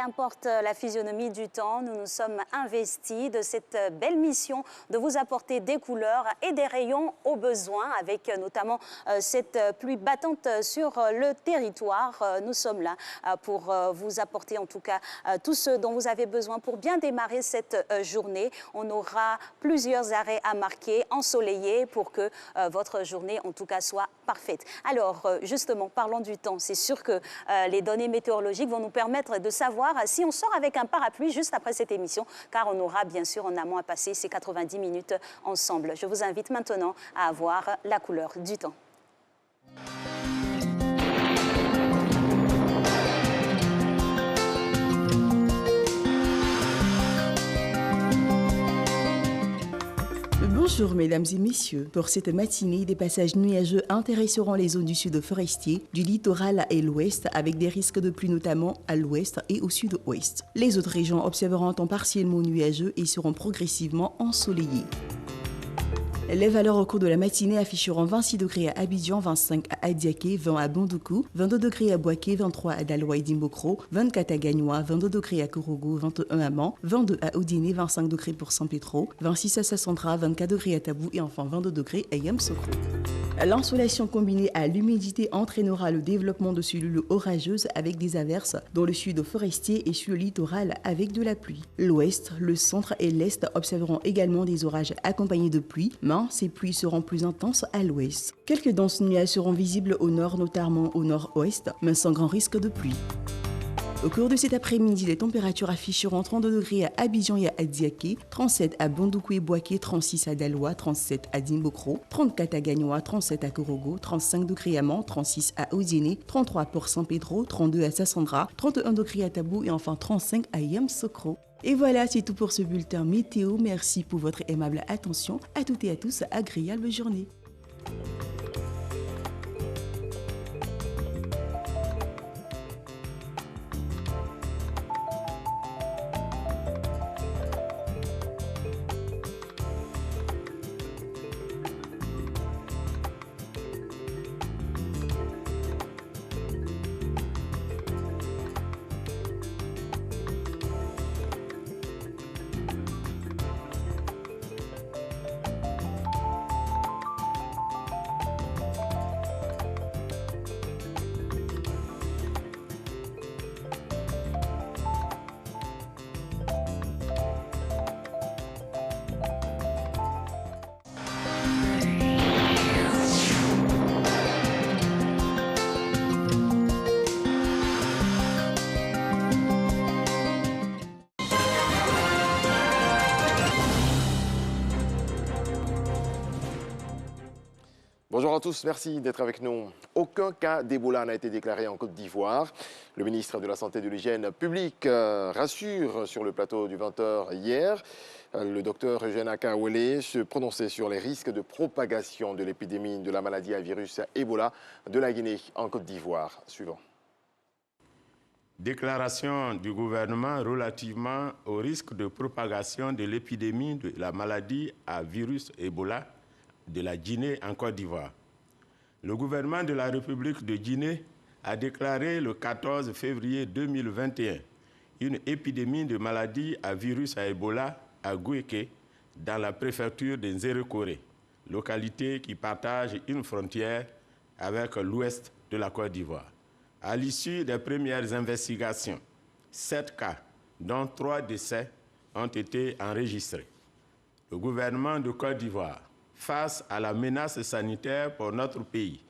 qu'importe la physionomie du temps, nous nous sommes investis de cette belle mission de vous apporter des couleurs et des rayons au besoin, avec notamment cette pluie battante sur le territoire. Nous sommes là pour vous apporter en tout cas tout ce dont vous avez besoin pour bien démarrer cette journée. On aura plusieurs arrêts à marquer, ensoleillés, pour que votre journée en tout cas soit parfaite. Alors justement, parlons du temps. C'est sûr que les données météorologiques vont nous permettre de savoir si on sort avec un parapluie juste après cette émission, car on aura bien sûr en amont à passer ces 90 minutes ensemble. Je vous invite maintenant à avoir la couleur du temps. Bonjour mesdames et messieurs. Pour cette matinée, des passages nuageux intéresseront les zones du sud forestier, du littoral et l'ouest, avec des risques de pluie notamment à l'ouest et au sud-ouest. Les autres régions observeront un temps partiellement nuageux et seront progressivement ensoleillées. Les valeurs au cours de la matinée afficheront 26 degrés à Abidjan, 25 à Adiaké, 20 à Bandoukou, 22 degrés à Boaké, 23 à Daloa et Dimbokro, 24 à Gagnoa, 22 degrés à Korogo, 21 à Man, 22 à Odiné, 25 degrés pour San Pedro, 26 à Sassandra, 24 degrés à Tabou et enfin 22 degrés à Yamoussoukro. L'insolation combinée à l'humidité entraînera le développement de cellules orageuses avec des averses dans le sud forestier et sur le littoral avec de la pluie. L'ouest, le centre et l'est observeront également des orages accompagnés de pluie, mais ces pluies seront plus intenses à l'ouest. Quelques denses nuages seront visibles au nord, notamment au nord-ouest, mais sans grand risque de pluie. Au cours de cet après-midi, les températures afficheront 32 degrés à Abidjan et à Adiaké, 37 à Bandoukou et Boaké, 36 à Daloa, 37 à Dimbokro, 34 à Gagnoa, 37 à Korogo, 35 degrés à Man, 36 à Odiné, 33 pour San Pedro, 32 à Sassandra, 31 degrés à Tabou et enfin 35 à Yamoussoukro. Et voilà, c'est tout pour ce bulletin météo. Merci pour votre aimable attention. À toutes et à tous, agréable journée. Bonjour à tous, merci d'être avec nous. Aucun cas d'Ebola n'a été déclaré en Côte d'Ivoire. Le ministre de la Santé et de l'Hygiène publique rassure sur le plateau du 20h hier. Le docteur Eugène Akawele se prononçait sur les risques de propagation de l'épidémie de la maladie à virus Ebola de la Guinée en Côte d'Ivoire. Suivant. Déclaration du gouvernement relativement au risque de propagation de l'épidémie de la maladie à virus Ebola de la Guinée en Côte d'Ivoire. Le gouvernement de la République de Guinée a déclaré le 14 février 2021 une épidémie de maladie à virus à Ebola à Gouéké, dans la préfecture de Nzérékoré, localité qui partage une frontière avec l'ouest de la Côte d'Ivoire. À l'issue des premières investigations, 7 cas, dont 3 décès, ont été enregistrés. Le gouvernement de Côte d'Ivoire, face à la menace sanitaire pour notre pays,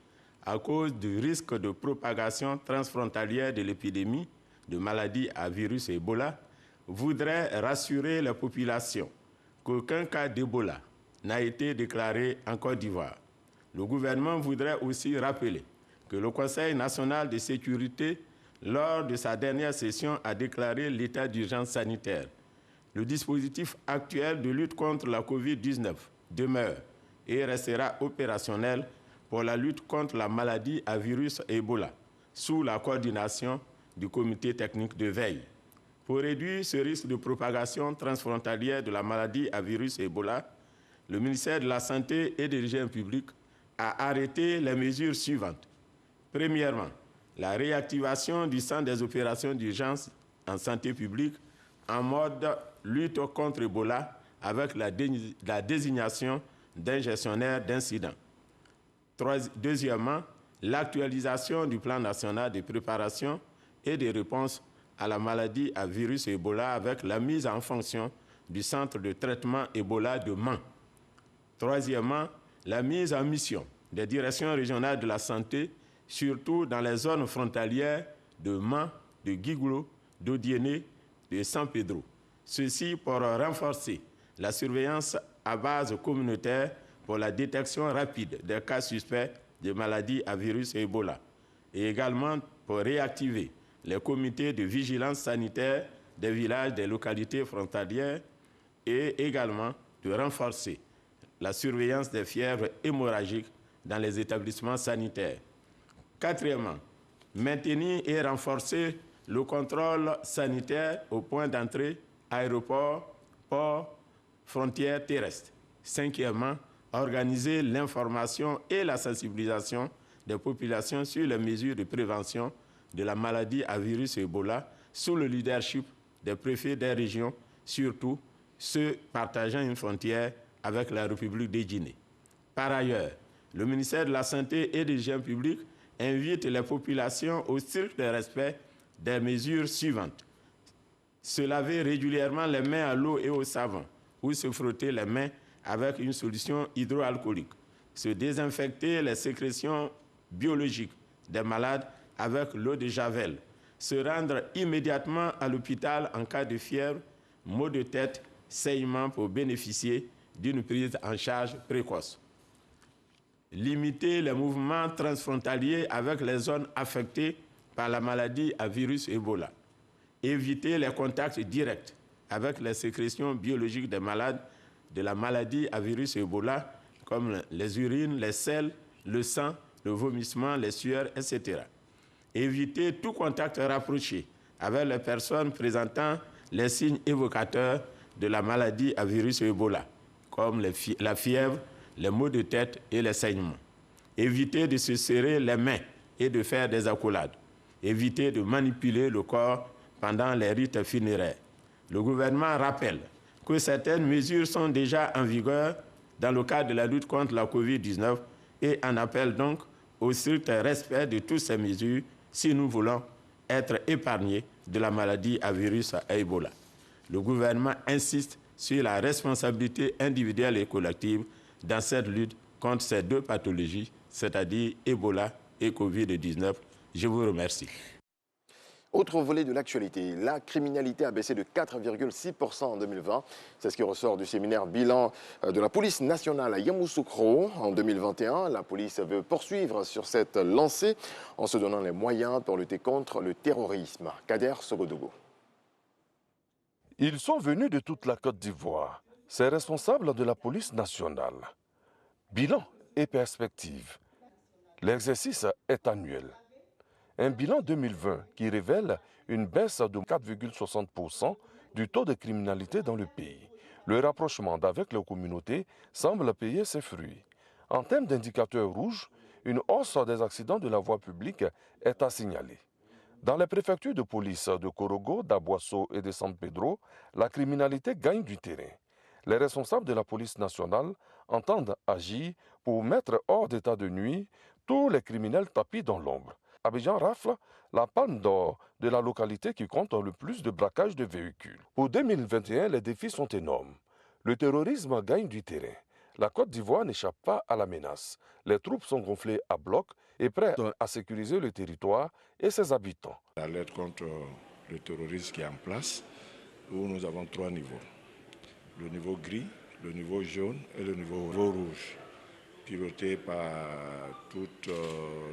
à cause du risque de propagation transfrontalière de l'épidémie de maladie à virus Ebola, voudrait rassurer la population qu'aucun cas d'Ebola n'a été déclaré en Côte d'Ivoire. Le gouvernement voudrait aussi rappeler que le Conseil national de sécurité, lors de sa dernière session, a déclaré l'état d'urgence sanitaire. Le dispositif actuel de lutte contre la COVID-19 demeure et restera opérationnel pour la lutte contre la maladie à virus Ebola, sous la coordination du comité technique de veille. Pour réduire ce risque de propagation transfrontalière de la maladie à virus Ebola, le ministère de la Santé et de l'Hygiène publique a arrêté les mesures suivantes. Premièrement, la réactivation du centre des opérations d'urgence en santé publique en mode lutte contre Ebola avec la désignation d'un gestionnaire d'incident. Deuxièmement, l'actualisation du plan national de préparation et de réponse à la maladie à virus Ebola avec la mise en fonction du centre de traitement Ebola de Mans. Troisièmement, la mise en mission des directions régionales de la santé, surtout dans les zones frontalières de Mans, de Guiglo, d'Odiéné, de San Pedro. Ceci pour renforcer la surveillance à base communautaire pour la détection rapide des cas suspects de maladies à virus Ebola et également pour réactiver les comités de vigilance sanitaire des villages, des localités frontalières et également de renforcer la surveillance des fièvres hémorragiques dans les établissements sanitaires. Quatrièmement, maintenir et renforcer le contrôle sanitaire au point d'entrée, aéroports, ports, frontières terrestres. Cinquièmement, organiser l'information et la sensibilisation des populations sur les mesures de prévention de la maladie à virus Ebola sous le leadership des préfets des régions, surtout ceux partageant une frontière avec la République de Guinée. Par ailleurs, le ministère de la Santé et de l'Hygiène publique invite les populations au strict respect des mesures suivantes. Se laver régulièrement les mains à l'eau et au savon ou se frotter les mains avec une solution hydroalcoolique. Se désinfecter les sécrétions biologiques des malades avec l'eau de javel. Se rendre immédiatement à l'hôpital en cas de fièvre, maux de tête, saignement pour bénéficier d'une prise en charge précoce. Limiter les mouvements transfrontaliers avec les zones affectées par la maladie à virus Ebola. Éviter les contacts directs avec les sécrétions biologiques des malades de la maladie à virus Ebola, comme les urines, les selles, le sang, le vomissement, les sueurs, etc. Éviter tout contact rapproché avec les personnes présentant les signes évocateurs de la maladie à virus Ebola, comme la fièvre, les maux de tête et les saignements. Éviter de se serrer les mains et de faire des accolades. Éviter de manipuler le corps pendant les rites funéraires. Le gouvernement rappelle que certaines mesures sont déjà en vigueur dans le cadre de la lutte contre la COVID-19 et en appelle donc au strict respect de toutes ces mesures si nous voulons être épargnés de la maladie à virus à Ebola. Le gouvernement insiste sur la responsabilité individuelle et collective dans cette lutte contre ces deux pathologies, c'est-à-dire Ebola et COVID-19. Je vous remercie. Autre volet de l'actualité, la criminalité a baissé de 4,6% en 2020. C'est ce qui ressort du séminaire bilan de la police nationale à Yamoussoukro en 2021. La police veut poursuivre sur cette lancée en se donnant les moyens pour lutter contre le terrorisme. Kader Sogodogo. Ils sont venus de toute la Côte d'Ivoire. C'est responsable de la police nationale. Bilan et perspective. L'exercice est annuel. Un bilan 2020 qui révèle une baisse de 4,60% du taux de criminalité dans le pays. Le rapprochement d'avec les communautés semble payer ses fruits. En termes d'indicateurs rouges, une hausse des accidents de la voie publique est à signaler. Dans les préfectures de police de Korogo, d'Aboasso et de San Pedro, la criminalité gagne du terrain. Les responsables de la police nationale entendent agir pour mettre hors d'état de nuit tous les criminels tapis dans l'ombre. Abidjan rafle la palme d'or de la localité qui compte le plus de braquages de véhicules. Pour 2021, les défis sont énormes. Le terrorisme gagne du terrain. La Côte d'Ivoire n'échappe pas à la menace. Les troupes sont gonflées à bloc et prêtes à sécuriser le territoire et ses habitants. La lutte contre le terrorisme qui est en place, où nous avons 3 niveaux. Le niveau gris, le niveau jaune et le niveau rouge, piloté par toutes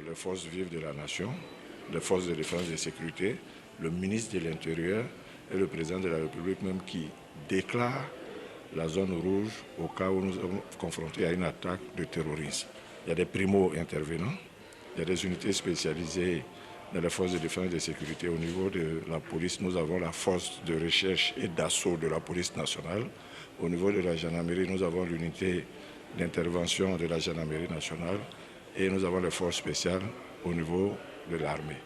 les forces vives de la nation, les forces de défense et de sécurité, le ministre de l'Intérieur et le président de la République même qui déclare la zone rouge au cas où nous sommes confrontés à une attaque de terrorisme. Il y a des primo-intervenants, il y a des unités spécialisées dans les forces de défense et de sécurité. Au niveau de la police, nous avons la force de recherche et d'assaut de la police nationale. Au niveau de la gendarmerie, nous avons l'unité d'intervention de la gendarmerie nationale et nous avons les forces spéciales au niveau de l'armée.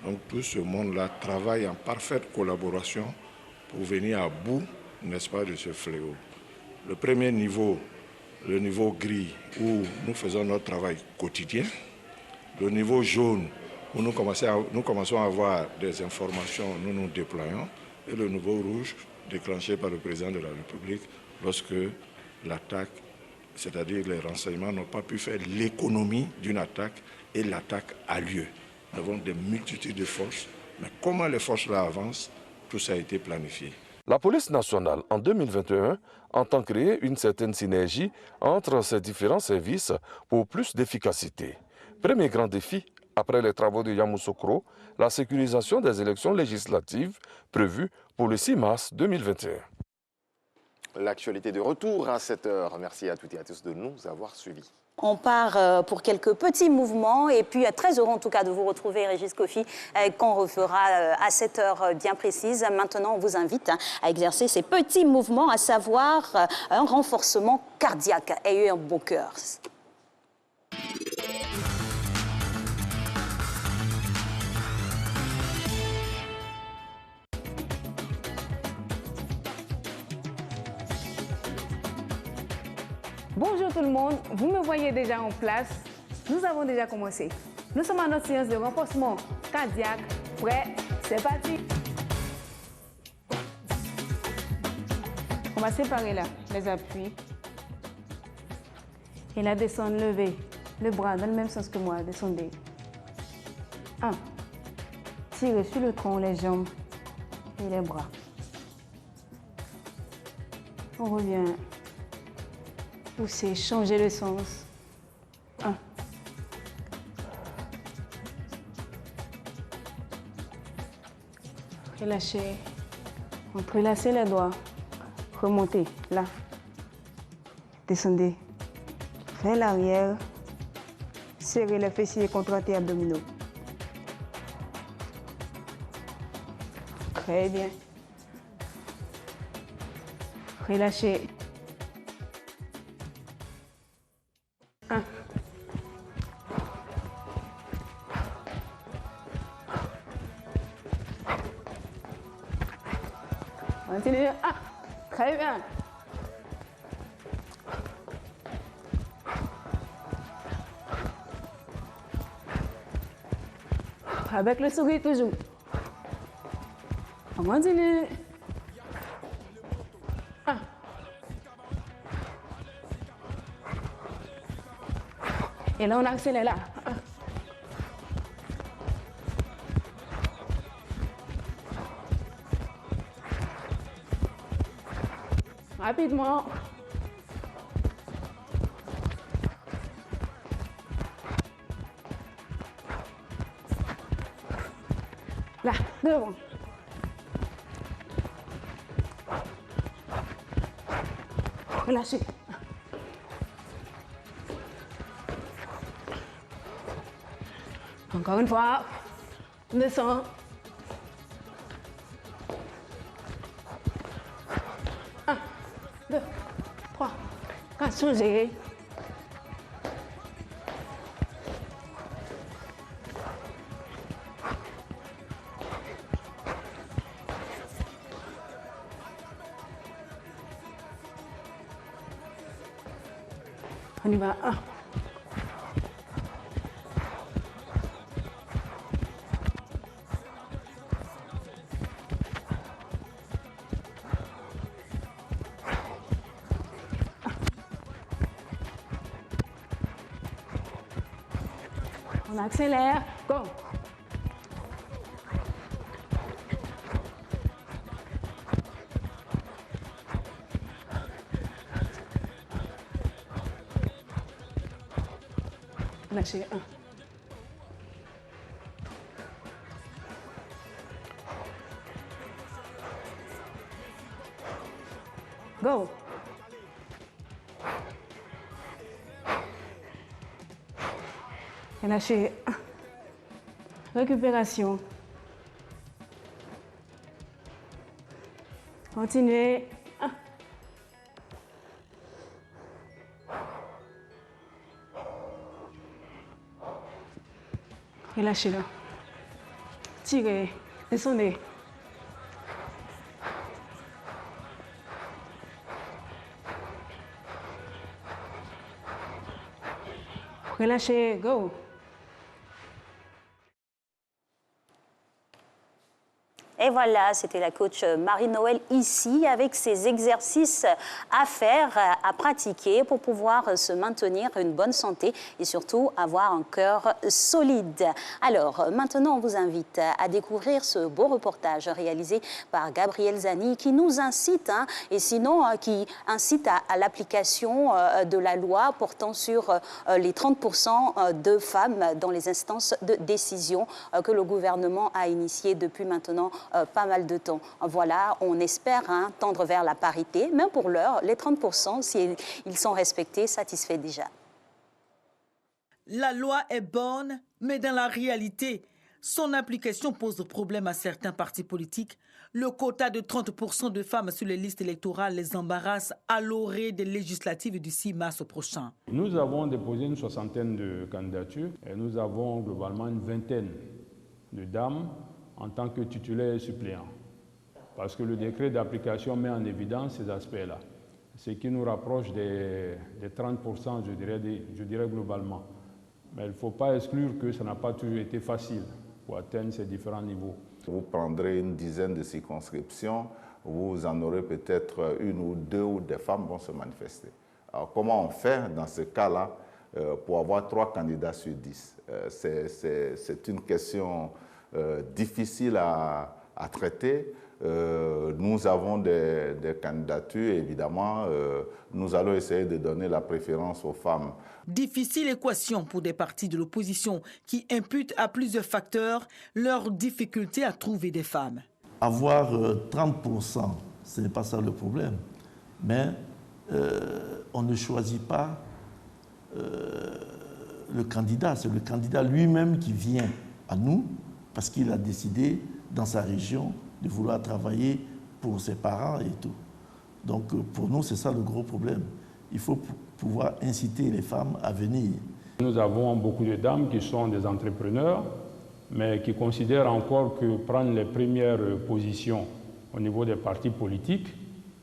Donc tout ce monde-là travaille en parfaite collaboration pour venir à bout, n'est-ce pas, de ce fléau. Le premier niveau, le niveau gris, où nous faisons notre travail quotidien. Le niveau jaune, où nous commençons à avoir des informations, nous nous déployons. Et le niveau rouge, déclenché par le président de la République, lorsque l'attaque, c'est-à-dire les renseignements, n'ont pas pu faire l'économie d'une attaque et l'attaque a lieu. Nous avons des multitudes de forces, mais comment les forces-là avancent, tout ça a été planifié. La police nationale, en 2021, entend créer une certaine synergie entre ces différents services pour plus d'efficacité. Premier grand défi, après les travaux de Yamoussoukro, la sécurisation des élections législatives prévues pour le 6 mars 2021. L'actualité de retour à 7 h. Merci à toutes et à tous de nous avoir suivis. On part pour quelques petits mouvements et puis très heureux en tout cas de vous retrouver Régis Kofi qu'on refera à 7 h bien précise. Maintenant on vous invite à exercer ces petits mouvements, à savoir un renforcement cardiaque. Ayez un bon cœur. Bonjour tout le monde, vous me voyez déjà en place. Nous avons déjà commencé. Nous sommes à notre séance de renforcement cardiaque. Prêt? C'est parti. On va séparer là les appuis. Et la descente, lever le bras dans le même sens que moi. Descendez. 1. Tirez sur le tronc, les jambes et les bras. On revient. Poussez, changez le sens. 1. Relâchez. Entrelacez les doigts. Remontez, là. Descendez. Vers l'arrière. Serrez les fessiers, contractez abdominaux. Très bien. Relâchez. 1. Continuez. 1. Très bien. Avec le sourire toujours. On continue. 1. Et là, on accélère là. 1. Rapidement. Là, devant. Relâchez. Encore une fois. On descend. 1, 2, 3, 4, changez. On y va. 1. On accélère. Go. Lâchez. 1. Go. Et lâchez. 1. Récupération. Continuez. 1. Et lâchez-le. Tirez, descendez. Relâchez, go. Et voilà, c'était la coach Marie-Noël ici avec ses exercices à faire, à pratiquer pour pouvoir se maintenir une bonne santé et surtout avoir un cœur solide. Alors maintenant, on vous invite à découvrir ce beau reportage réalisé par Gabriel Zani qui nous incite, et sinon qui incite à l'application de la loi portant sur les 30% de femmes dans les instances de décision que le gouvernement a initié depuis maintenant pas mal de temps. Voilà, on espère tendre vers la parité, mais pour l'heure, les 30%, s'ils sont respectés, satisfaits déjà. La loi est bonne, mais dans la réalité, son application pose problème à certains partis politiques. Le quota de 30% de femmes sur les listes électorales les embarrasse à l'orée des législatives du 6 mars prochain. Nous avons déposé une soixantaine de candidatures et nous avons globalement une vingtaine de dames en tant que titulaires et suppléants. Parce que le décret d'application met en évidence ces aspects-là. Ce qui nous rapproche des 30%, je dirais globalement. Mais il ne faut pas exclure que ça n'a pas toujours été facile pour atteindre ces différents niveaux. Vous prendrez une dizaine de circonscriptions, vous en aurez peut-être une ou deux où des femmes vont se manifester. Alors comment on fait dans ce cas-là pour avoir 3 candidats sur 10? C'est une question difficile à traiter. Nous avons des candidatures, évidemment, nous allons essayer de donner la préférence aux femmes. Difficile équation pour des partis de l'opposition qui imputent à plusieurs facteurs leur difficulté à trouver des femmes. Avoir 30%, ce n'est pas ça le problème, mais on ne choisit pas le candidat, c'est le candidat lui-même qui vient à nous parce qu'il a décidé dans sa région de vouloir travailler pour ses parents et tout. Donc pour nous, c'est ça le gros problème. Il faut pouvoir inciter les femmes à venir. Nous avons beaucoup de dames qui sont des entrepreneurs, mais qui considèrent encore que prendre les premières positions au niveau des partis politiques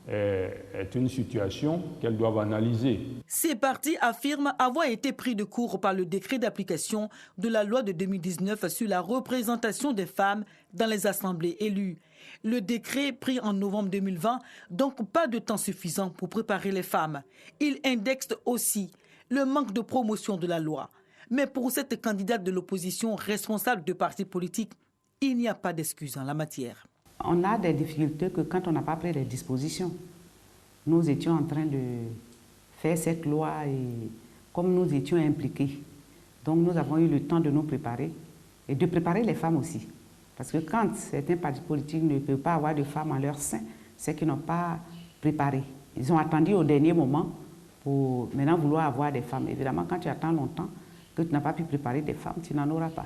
est une situation qu'elles doivent analyser. Ces partis affirment avoir été pris de court par le décret d'application de la loi de 2019 sur la représentation des femmes dans les assemblées élues. Le décret pris en novembre 2020, donc pas de temps suffisant pour préparer les femmes. Il indexe aussi le manque de promotion de la loi. Mais pour cette candidate de l'opposition responsable de partis politiques, il n'y a pas d'excuse en la matière. On a des difficultés que quand on n'a pas pris les dispositions. Nous étions en train de faire cette loi et comme nous étions impliqués, donc nous avons eu le temps de nous préparer et de préparer les femmes aussi. Parce que quand certains partis politiques ne peuvent pas avoir de femmes en leur sein, c'est qu'ils n'ont pas préparé. Ils ont attendu au dernier moment pour maintenant vouloir avoir des femmes. Évidemment, quand tu attends longtemps, que tu n'as pas pu préparer des femmes, tu n'en auras pas.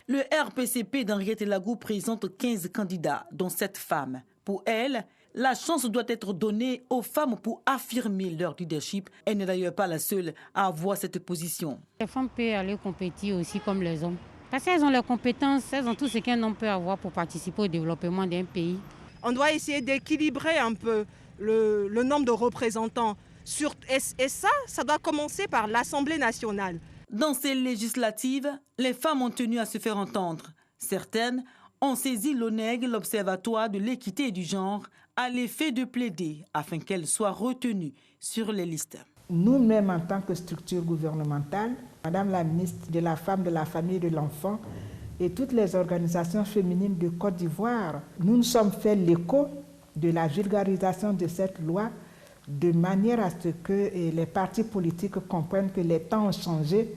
Le RPCP d'Henriette Lagou présente 15 candidats, dont 7 femmes. Pour elle, la chance doit être donnée aux femmes pour affirmer leur leadership. Elle n'est d'ailleurs pas la seule à avoir cette position. Les femmes peuvent aller compétir aussi comme les hommes. Parce qu'elles ont les compétences, elles ont tout ce qu'un homme peut avoir pour participer au développement d'un pays. On doit essayer d'équilibrer un peu le nombre de représentants. Et ça doit commencer par l'Assemblée nationale. Dans ces législatives, les femmes ont tenu à se faire entendre. Certaines ont saisi l'ONEG, l'Observatoire de l'équité et du genre, à l'effet de plaider afin qu'elles soient retenues sur les listes. Nous-mêmes, en tant que structure gouvernementale, Madame la ministre de la Femme, de la Famille et de l'Enfant et toutes les organisations féminines de Côte d'Ivoire, nous nous sommes fait l'écho de la vulgarisation de cette loi de manière à ce que les partis politiques comprennent que les temps ont changé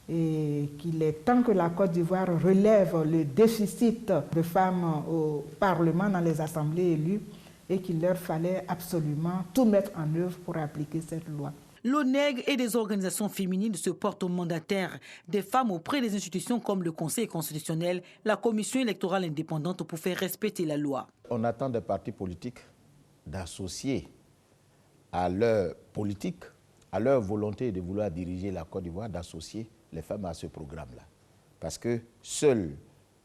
et qu'il est temps que la Côte d'Ivoire relève le déficit de femmes au Parlement, dans les assemblées élues, et qu'il leur fallait absolument tout mettre en œuvre pour appliquer cette loi. L'ONEG et des organisations féminines se portent mandataires des femmes auprès des institutions comme le Conseil constitutionnel, la Commission électorale indépendante pour faire respecter la loi. On attend des partis politiques d'associer à leur politique, à leur volonté de vouloir diriger la Côte d'Ivoire, d'associer les femmes à ce programme-là. Parce que seuls,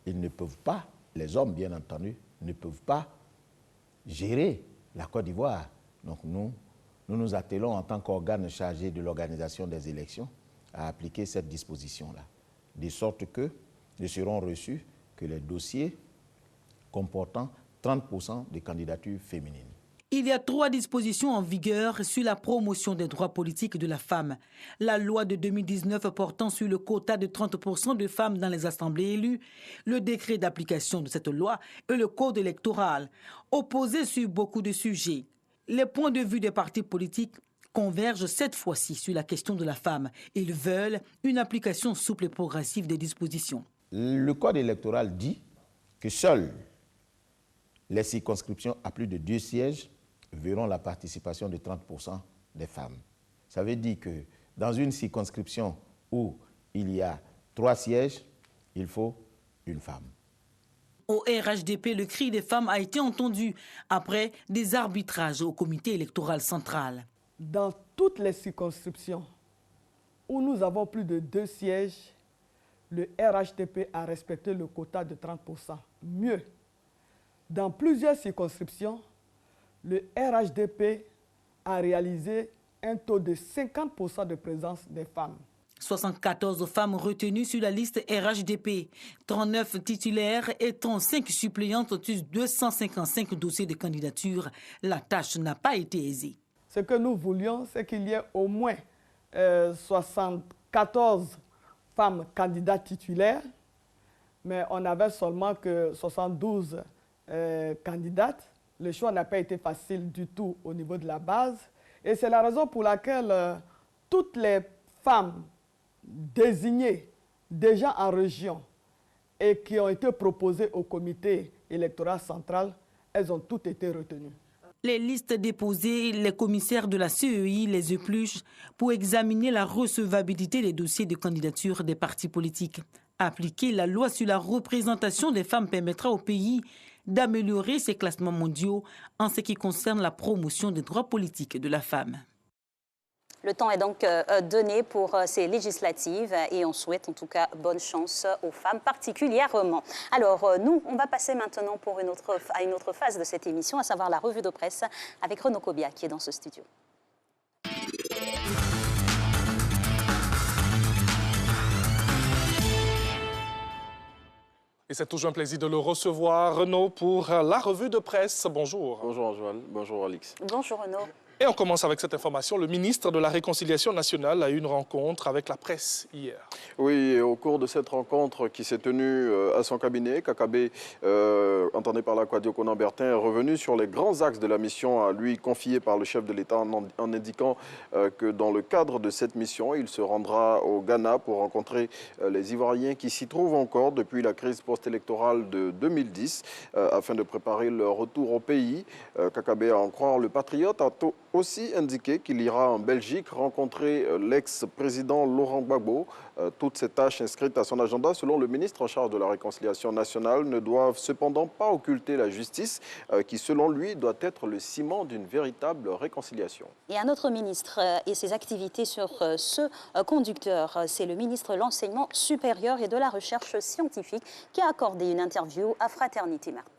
ils ne peuvent pas Les hommes, bien entendu, ne peuvent pas gérer la Côte d'Ivoire. Donc nous nous attelons en tant qu'organe chargé de l'organisation des élections à appliquer cette disposition-là, de sorte que ne seront reçus que les dossiers comportant 30% de candidatures féminines. Il y a 3 dispositions en vigueur sur la promotion des droits politiques de la femme. La loi de 2019 portant sur le quota de 30% de femmes dans les assemblées élues, le décret d'application de cette loi et le code électoral. Opposés sur beaucoup de sujets, les points de vue des partis politiques convergent cette fois-ci sur la question de la femme. Ils veulent une application souple et progressive des dispositions. Le code électoral dit que seules les circonscriptions à plus de 2 sièges verront la participation de 30% des femmes. Ça veut dire que dans une circonscription où il y a 3 sièges, il faut une femme. Au RHDP, le cri des femmes a été entendu après des arbitrages au comité électoral central. Dans toutes les circonscriptions où nous avons plus de 2 sièges, le RHDP a respecté le quota de 30%. Mieux, dans plusieurs circonscriptions, le RHDP a réalisé un taux de 50% de présence des femmes. 74 femmes retenues sur la liste RHDP, 39 titulaires et 35 suppléantes sur 255 dossiers de candidature. La tâche n'a pas été aisée. Ce que nous voulions, c'est qu'il y ait au moins 74 femmes candidates titulaires, mais on n'avait seulement que 72 candidates. Le choix n'a pas été facile du tout au niveau de la base. Et c'est la raison pour laquelle toutes les femmes désignées déjà en région et qui ont été proposées au comité électoral central, elles ont toutes été retenues. Les listes déposées, les commissaires de la CEI les épluchent pour examiner la recevabilité des dossiers de candidature des partis politiques. Appliquer la loi sur la représentation des femmes permettra au pays d'améliorer ses classements mondiaux en ce qui concerne la promotion des droits politiques de la femme. Le temps est donc donné pour ces législatives et on souhaite en tout cas bonne chance aux femmes particulièrement. Alors nous, on va passer maintenant à une autre phase de cette émission, à savoir la revue de presse avec Renaud Kobia qui est dans ce studio. Et c'est toujours un plaisir de le recevoir, Renaud, pour la revue de presse. Bonjour. Bonjour, Joël. Bonjour, Alix. Bonjour, Renaud. Et on commence avec cette information. Le ministre de la Réconciliation nationale a eu une rencontre avec la presse hier. Oui, au cours de cette rencontre qui s'est tenue à son cabinet, Kakabe, entendu par la Kwadio Konan-Bertin, est revenu sur les grands axes de la mission à lui confiée par le chef de l'État en indiquant que dans le cadre de cette mission, il se rendra au Ghana pour rencontrer les Ivoiriens qui s'y trouvent encore depuis la crise post-électorale de 2010 afin de préparer leur retour au pays. Kakabe, à en croire le Patriote, a aussi indiqué qu'il ira en Belgique rencontrer l'ex-président Laurent Gbagbo. Toutes ces tâches inscrites à son agenda, selon le ministre en charge de la Réconciliation nationale, ne doivent cependant pas occulter la justice, qui, selon lui, doit être le ciment d'une véritable réconciliation. Et un autre ministre et ses activités sur ce conducteur, c'est le ministre de l'Enseignement supérieur et de la Recherche scientifique qui a accordé une interview à Fraternité Martin.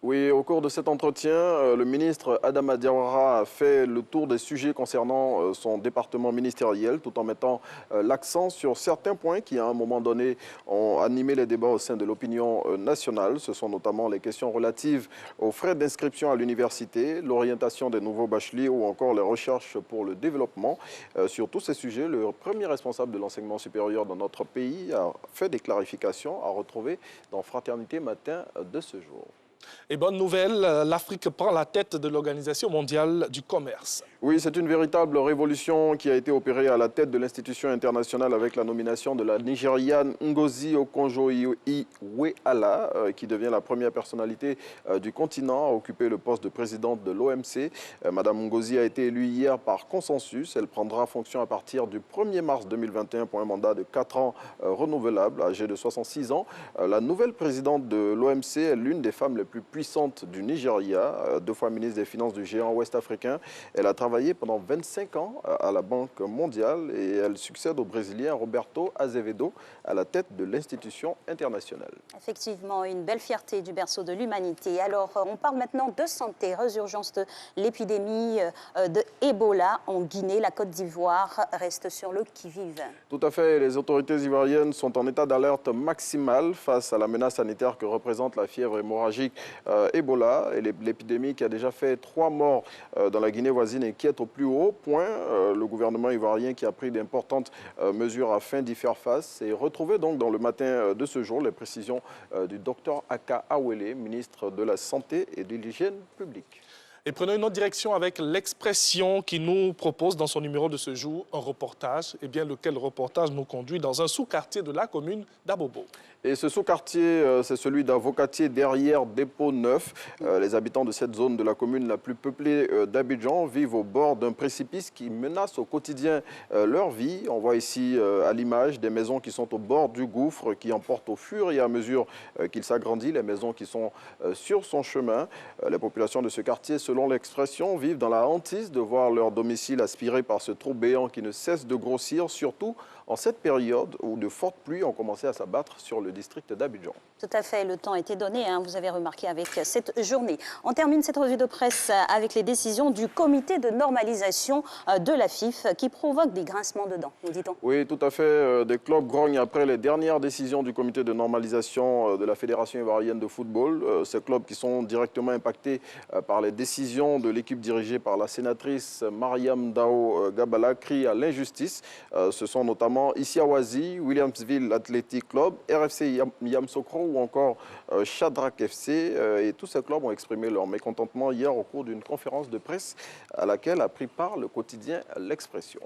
Oui, au cours de cet entretien, le ministre Adama Diawara a fait le tour des sujets concernant son département ministériel, tout en mettant l'accent sur certains points qui, à un moment donné, ont animé les débats au sein de l'opinion nationale. Ce sont notamment les questions relatives aux frais d'inscription à l'université, l'orientation des nouveaux bacheliers ou encore les recherches pour le développement. Sur tous ces sujets, le premier responsable de l'enseignement supérieur dans notre pays a fait des clarifications à retrouver dans Fraternité Matin de ce jour. Et bonne nouvelle, l'Afrique prend la tête de l'Organisation mondiale du commerce. Oui, c'est une véritable révolution qui a été opérée à la tête de l'institution internationale avec la nomination de la Nigériane Ngozi Okonjo-Iweala, qui devient la première personnalité du continent à occuper le poste de présidente de l'OMC. Madame Ngozi a été élue hier par consensus. Elle prendra fonction à partir du 1er mars 2021 pour un mandat de 4 ans renouvelable, âgée de 66 ans. La nouvelle présidente de l'OMC est l'une des femmes les plus puissantes du Nigeria, 2 fois ministre des Finances du géant ouest-africain. Elle a travaillé pendant 25 ans à la Banque mondiale et elle succède au Brésilien Roberto Azevedo à la tête de l'institution internationale. Effectivement, une belle fierté du berceau de l'humanité. Alors, on parle maintenant de santé, résurgence de l'épidémie de Ebola en Guinée. La Côte d'Ivoire reste sur le qui-vive. Tout à fait. Les autorités ivoiriennes sont en état d'alerte maximale face à la menace sanitaire que représente la fièvre hémorragique Ebola. Et l'épidémie qui a déjà fait 3 morts dans la Guinée voisine inquiète au plus haut point. Le gouvernement ivoirien qui a pris d'importantes mesures afin d'y faire face. Et retrouvez donc dans le matin de ce jour les précisions du docteur Aka Awele, ministre de la Santé et de l'Hygiène publique. Et prenons une autre direction avec l'Expression qui nous propose dans son numéro de ce jour un reportage. Eh bien, lequel reportage nous conduit dans un sous-quartier de la commune d'Abobo. Et ce sous-quartier, c'est celui d'Avocatier derrière Dépôt Neuf. Les habitants de cette zone de la commune la plus peuplée d'Abidjan vivent au bord d'un précipice qui menace au quotidien leur vie. On voit ici à l'image des maisons qui sont au bord du gouffre, qui emportent au fur et à mesure qu'il s'agrandit les maisons qui sont sur son chemin. Les populations de ce quartier, selon l'Expression, vivent dans la hantise de voir leur domicile aspiré par ce trou béant qui ne cesse de grossir, surtout en cette période où de fortes pluies ont commencé à s'abattre sur le district d'Abidjan. Tout à fait, le temps était donné, hein, vous avez remarqué avec cette journée. On termine cette revue de presse avec les décisions du comité de normalisation de la FIF qui provoquent des grincements de dents, nous dit-on. Oui, tout à fait. Des clubs grognent après les dernières décisions du comité de normalisation de la Fédération ivoirienne de football. Ces clubs qui sont directement impactés par les décisions de l'équipe dirigée par la sénatrice Mariam Dao Gabala crient à l'injustice. Ce sont notamment Issiawazi, Williamsville Athletic Club, RFC Yamsokro ou encore Shadrach FC. Et tous ces clubs ont exprimé leur mécontentement hier au cours d'une conférence de presse à laquelle a pris part le quotidien L'Expression.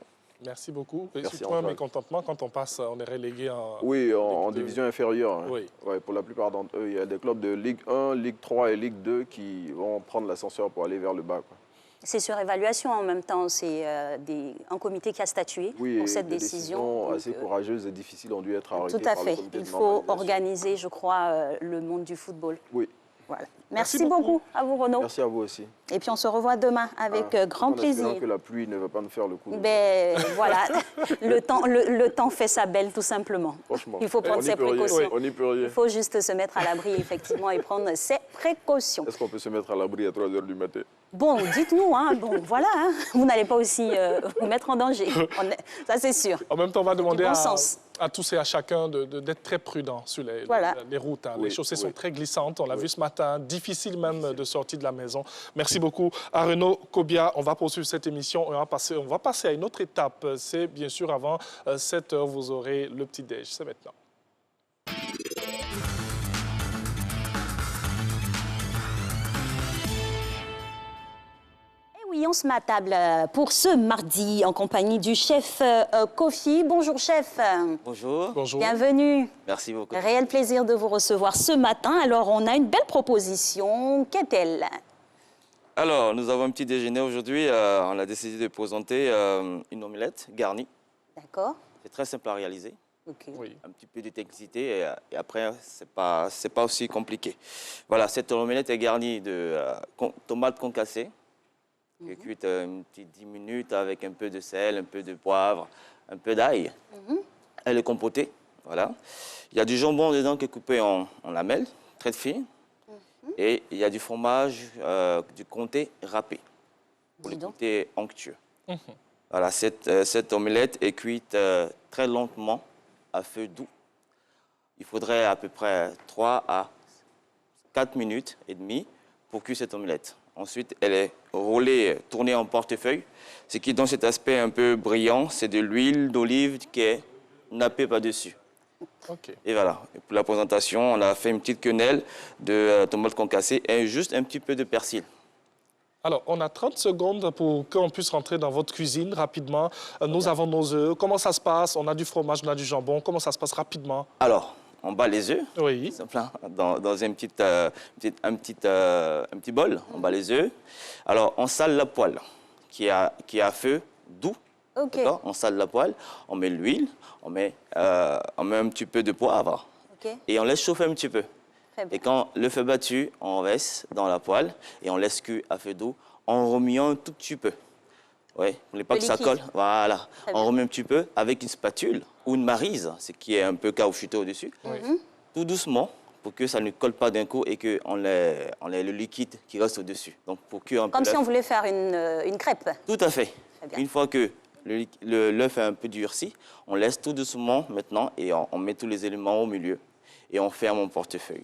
Merci beaucoup. Merci, surtout un mécontentement quand on passe, on est relégué en... Oui, en division inférieure. Hein. Oui. Ouais, pour la plupart d'entre eux, il y a des clubs de Ligue 1, Ligue 3 et Ligue 2 qui vont prendre l'ascenseur pour aller vers le bas, quoi. C'est sur évaluation en même temps, c'est un comité qui a statué pour cette décision. Oui, assez courageuses et difficiles ont dû être arrêtées. Tout à fait, il faut organiser, je crois, le monde du football. Oui. Voilà. Merci beaucoup à vous, Renaud. Merci à vous aussi. Et puis on se revoit demain avec grand plaisir. Que la pluie ne va pas nous faire le coup. Ben voilà, le temps fait sa belle tout simplement. Franchement, il faut prendre ses précautions. On n'y peut rien. Il faut juste se mettre à l'abri effectivement et prendre ses précautions. Est-ce qu'on peut se mettre à l'abri à 3 h du matin? Bon, dites-nous, hein, bon, voilà, hein, vous n'allez pas aussi vous mettre en danger, ça c'est sûr. En même temps, on va demander bon à tous et à chacun d'être très prudents sur les routes. Hein. Oui, les chaussées sont très glissantes, on l'a vu ce matin, difficile même de sortir de la maison. Merci beaucoup à Renaud Kobia. On va poursuivre cette émission et on va passer à une autre étape. C'est bien sûr avant 7 h, vous aurez le petit-déj. C'est maintenant. Oui, on se met à table pour ce mardi en compagnie du chef Kofi. Bonjour chef. Bonjour. Bonjour. Bienvenue. Merci beaucoup. Réel plaisir de vous recevoir ce matin. Alors, on a une belle proposition. Qu'est-elle? Alors, nous avons un petit déjeuner aujourd'hui. On a décidé de présenter une omelette garnie. D'accord. C'est très simple à réaliser. Okay. Oui. Un petit peu de technicité et après, c'est pas aussi compliqué. Voilà, cette omelette est garnie de tomates concassées. Qui est cuite une petite 10 minutes avec un peu de sel, un peu de poivre, un peu d'ail. Elle est compotée, voilà. Il y a du jambon dedans qui est coupé en lamelles, très fin. Et il y a du fromage du comté râpé, pour le côté onctueux. Voilà, cette omelette est cuite très lentement, à feu doux. Il faudrait à peu près 3 à 4 minutes et demie pour cuire cette omelette. Ensuite, elle est roulée, tournée en portefeuille. Ce qui donne cet aspect un peu brillant, c'est de l'huile d'olive qui est nappée par-dessus. Okay. Et voilà. Et pour la présentation, on a fait une petite quenelle de tomates concassées et juste un petit peu de persil. Alors, on a 30 secondes pour qu'on puisse rentrer dans votre cuisine rapidement. Nous avons nos œufs. Comment ça se passe? On a du fromage, on a du jambon. Comment ça se passe rapidement? Alors, on bat les œufs, oui. Simple, hein, dans un petit bol, on bat les œufs. Alors, on sale la poêle qui est à feu doux. Okay. On sale la poêle, on met l'huile, on met un petit peu de poivre et on laisse chauffer un petit peu. Et quand l'œuf est battu, on verse dans la poêle et on laisse cuire à feu doux en remuant un tout petit peu. Oui, vous voulez pas que ça colle. Voilà. On remet un petit peu avec une spatule ou une maryse, ce qui est un peu caoutchouteux au-dessus. Tout doucement pour que ça ne colle pas d'un coup et qu'on ait le liquide qui reste au-dessus. Donc pour cuire un peu. Comme si on voulait faire une crêpe. Tout à fait. Une fois que l'œuf est un peu durci, on laisse tout doucement maintenant et on met tous les éléments au milieu et on ferme mon portefeuille.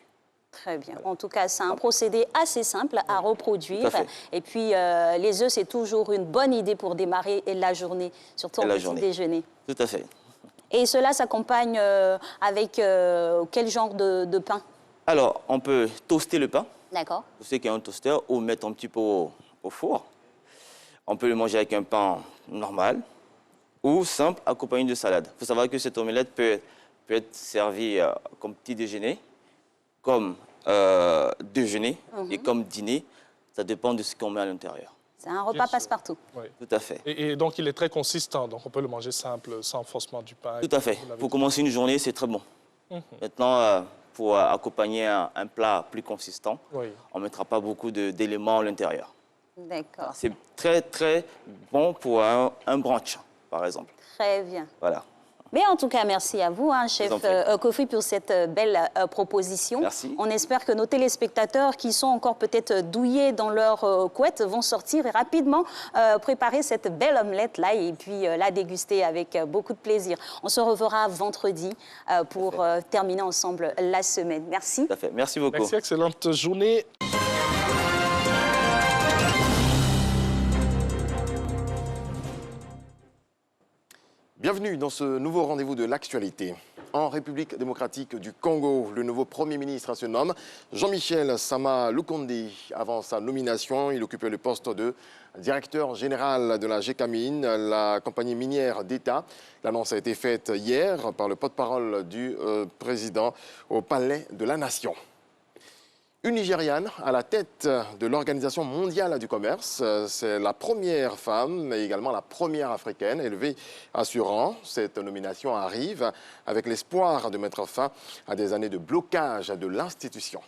Très bien. En tout cas, c'est un procédé assez simple à reproduire. Et puis, les œufs, c'est toujours une bonne idée pour démarrer la journée, surtout en petit déjeuner. Tout à fait. Et cela s'accompagne avec quel genre de pain? Alors, on peut toaster le pain. D'accord. Pour ceux qui ont un toaster, ou mettre un petit peu au four. On peut le manger avec un pain normal ou simple, accompagné de salade. Il faut savoir que cette omelette peut être servie comme petit déjeuner, comme déjeuner et comme dîner. Ça dépend de ce qu'on met à l'intérieur. C'est un repas passe-partout. Oui. Tout à fait. Et donc, il est très consistant, donc on peut le manger simple, sans forcément du pain. Tout à fait. Pour commencer une journée, c'est très bon. Maintenant, pour accompagner un plat plus consistant, on ne mettra pas beaucoup d'éléments à l'intérieur. D'accord. C'est très, très bon pour un brunch, par exemple. Très bien. Voilà. Mais en tout cas, merci à vous, chef Kofi, pour cette belle proposition. Merci. On espère que nos téléspectateurs qui sont encore peut-être douillés dans leur couette vont sortir et rapidement préparer cette belle omelette-là et puis la déguster avec beaucoup de plaisir. On se reverra vendredi pour terminer ensemble la semaine. Merci. Tout à fait. Merci beaucoup. Merci, excellente journée. Bienvenue dans ce nouveau rendez-vous de l'actualité. En République démocratique du Congo, le nouveau Premier ministre se nomme Jean-Michel Sama Lukonde. Avant sa nomination, il occupait le poste de directeur général de la GECAMIN, la compagnie minière d'État. L'annonce a été faite hier par le porte-parole du président au Palais de la Nation. Une Nigériane à la tête de l'Organisation mondiale du commerce. C'est la première femme, mais également la première africaine élevée à ce rang. Cette nomination arrive avec l'espoir de mettre fin à des années de blocage de l'institution.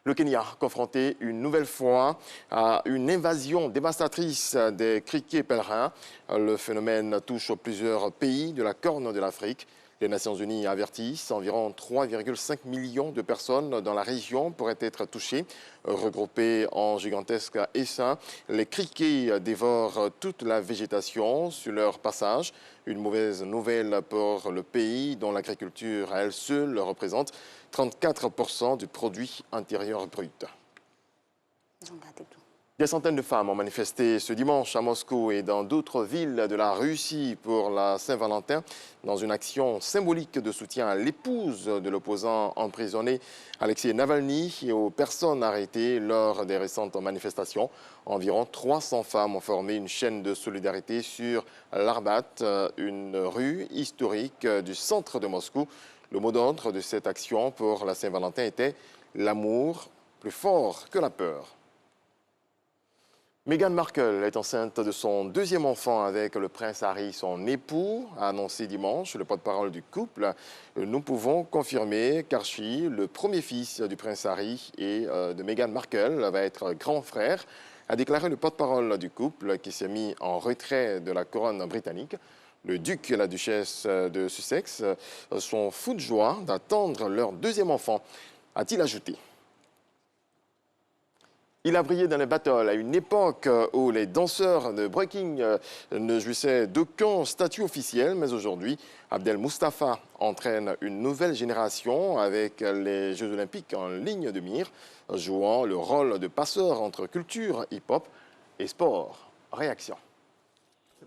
Le Kenya, confronté une nouvelle fois à une invasion dévastatrice des criquets pèlerins. Le phénomène touche plusieurs pays de la Corne de l'Afrique. Les Nations Unies avertissent environ 3,5 millions de personnes dans la région pourraient être touchées. Regroupés en gigantesques essaims, les criquets dévorent toute la végétation sur leur passage. Une mauvaise nouvelle pour le pays dont l'agriculture à elle seule représente 34% du produit intérieur brut. Des centaines de femmes ont manifesté ce dimanche à Moscou et dans d'autres villes de la Russie pour la Saint-Valentin dans une action symbolique de soutien à l'épouse de l'opposant emprisonné Alexei Navalny et aux personnes arrêtées lors des récentes manifestations. Environ 300 femmes ont formé une chaîne de solidarité sur l'Arbat, une rue historique du centre de Moscou. Le mot d'ordre de cette action pour la Saint-Valentin était « L'amour plus fort que la peur ». Meghan Markle est enceinte de son deuxième enfant avec le prince Harry, son époux, a annoncé dimanche le porte-parole du couple. Nous pouvons confirmer qu'Archie, le premier fils du prince Harry et de Meghan Markle, va être grand frère, a déclaré le porte-parole du couple qui s'est mis en retrait de la couronne britannique. Le duc et la duchesse de Sussex sont fous de joie d'attendre leur deuxième enfant, a-t-il ajouté. Il a brillé dans les battles à une époque où les danseurs de breaking ne jouissaient d'aucun statut officiel, mais aujourd'hui, Abdel Mustafa entraîne une nouvelle génération avec les Jeux Olympiques en ligne de mire, jouant le rôle de passeur entre culture, hip-hop et sport. Réaction.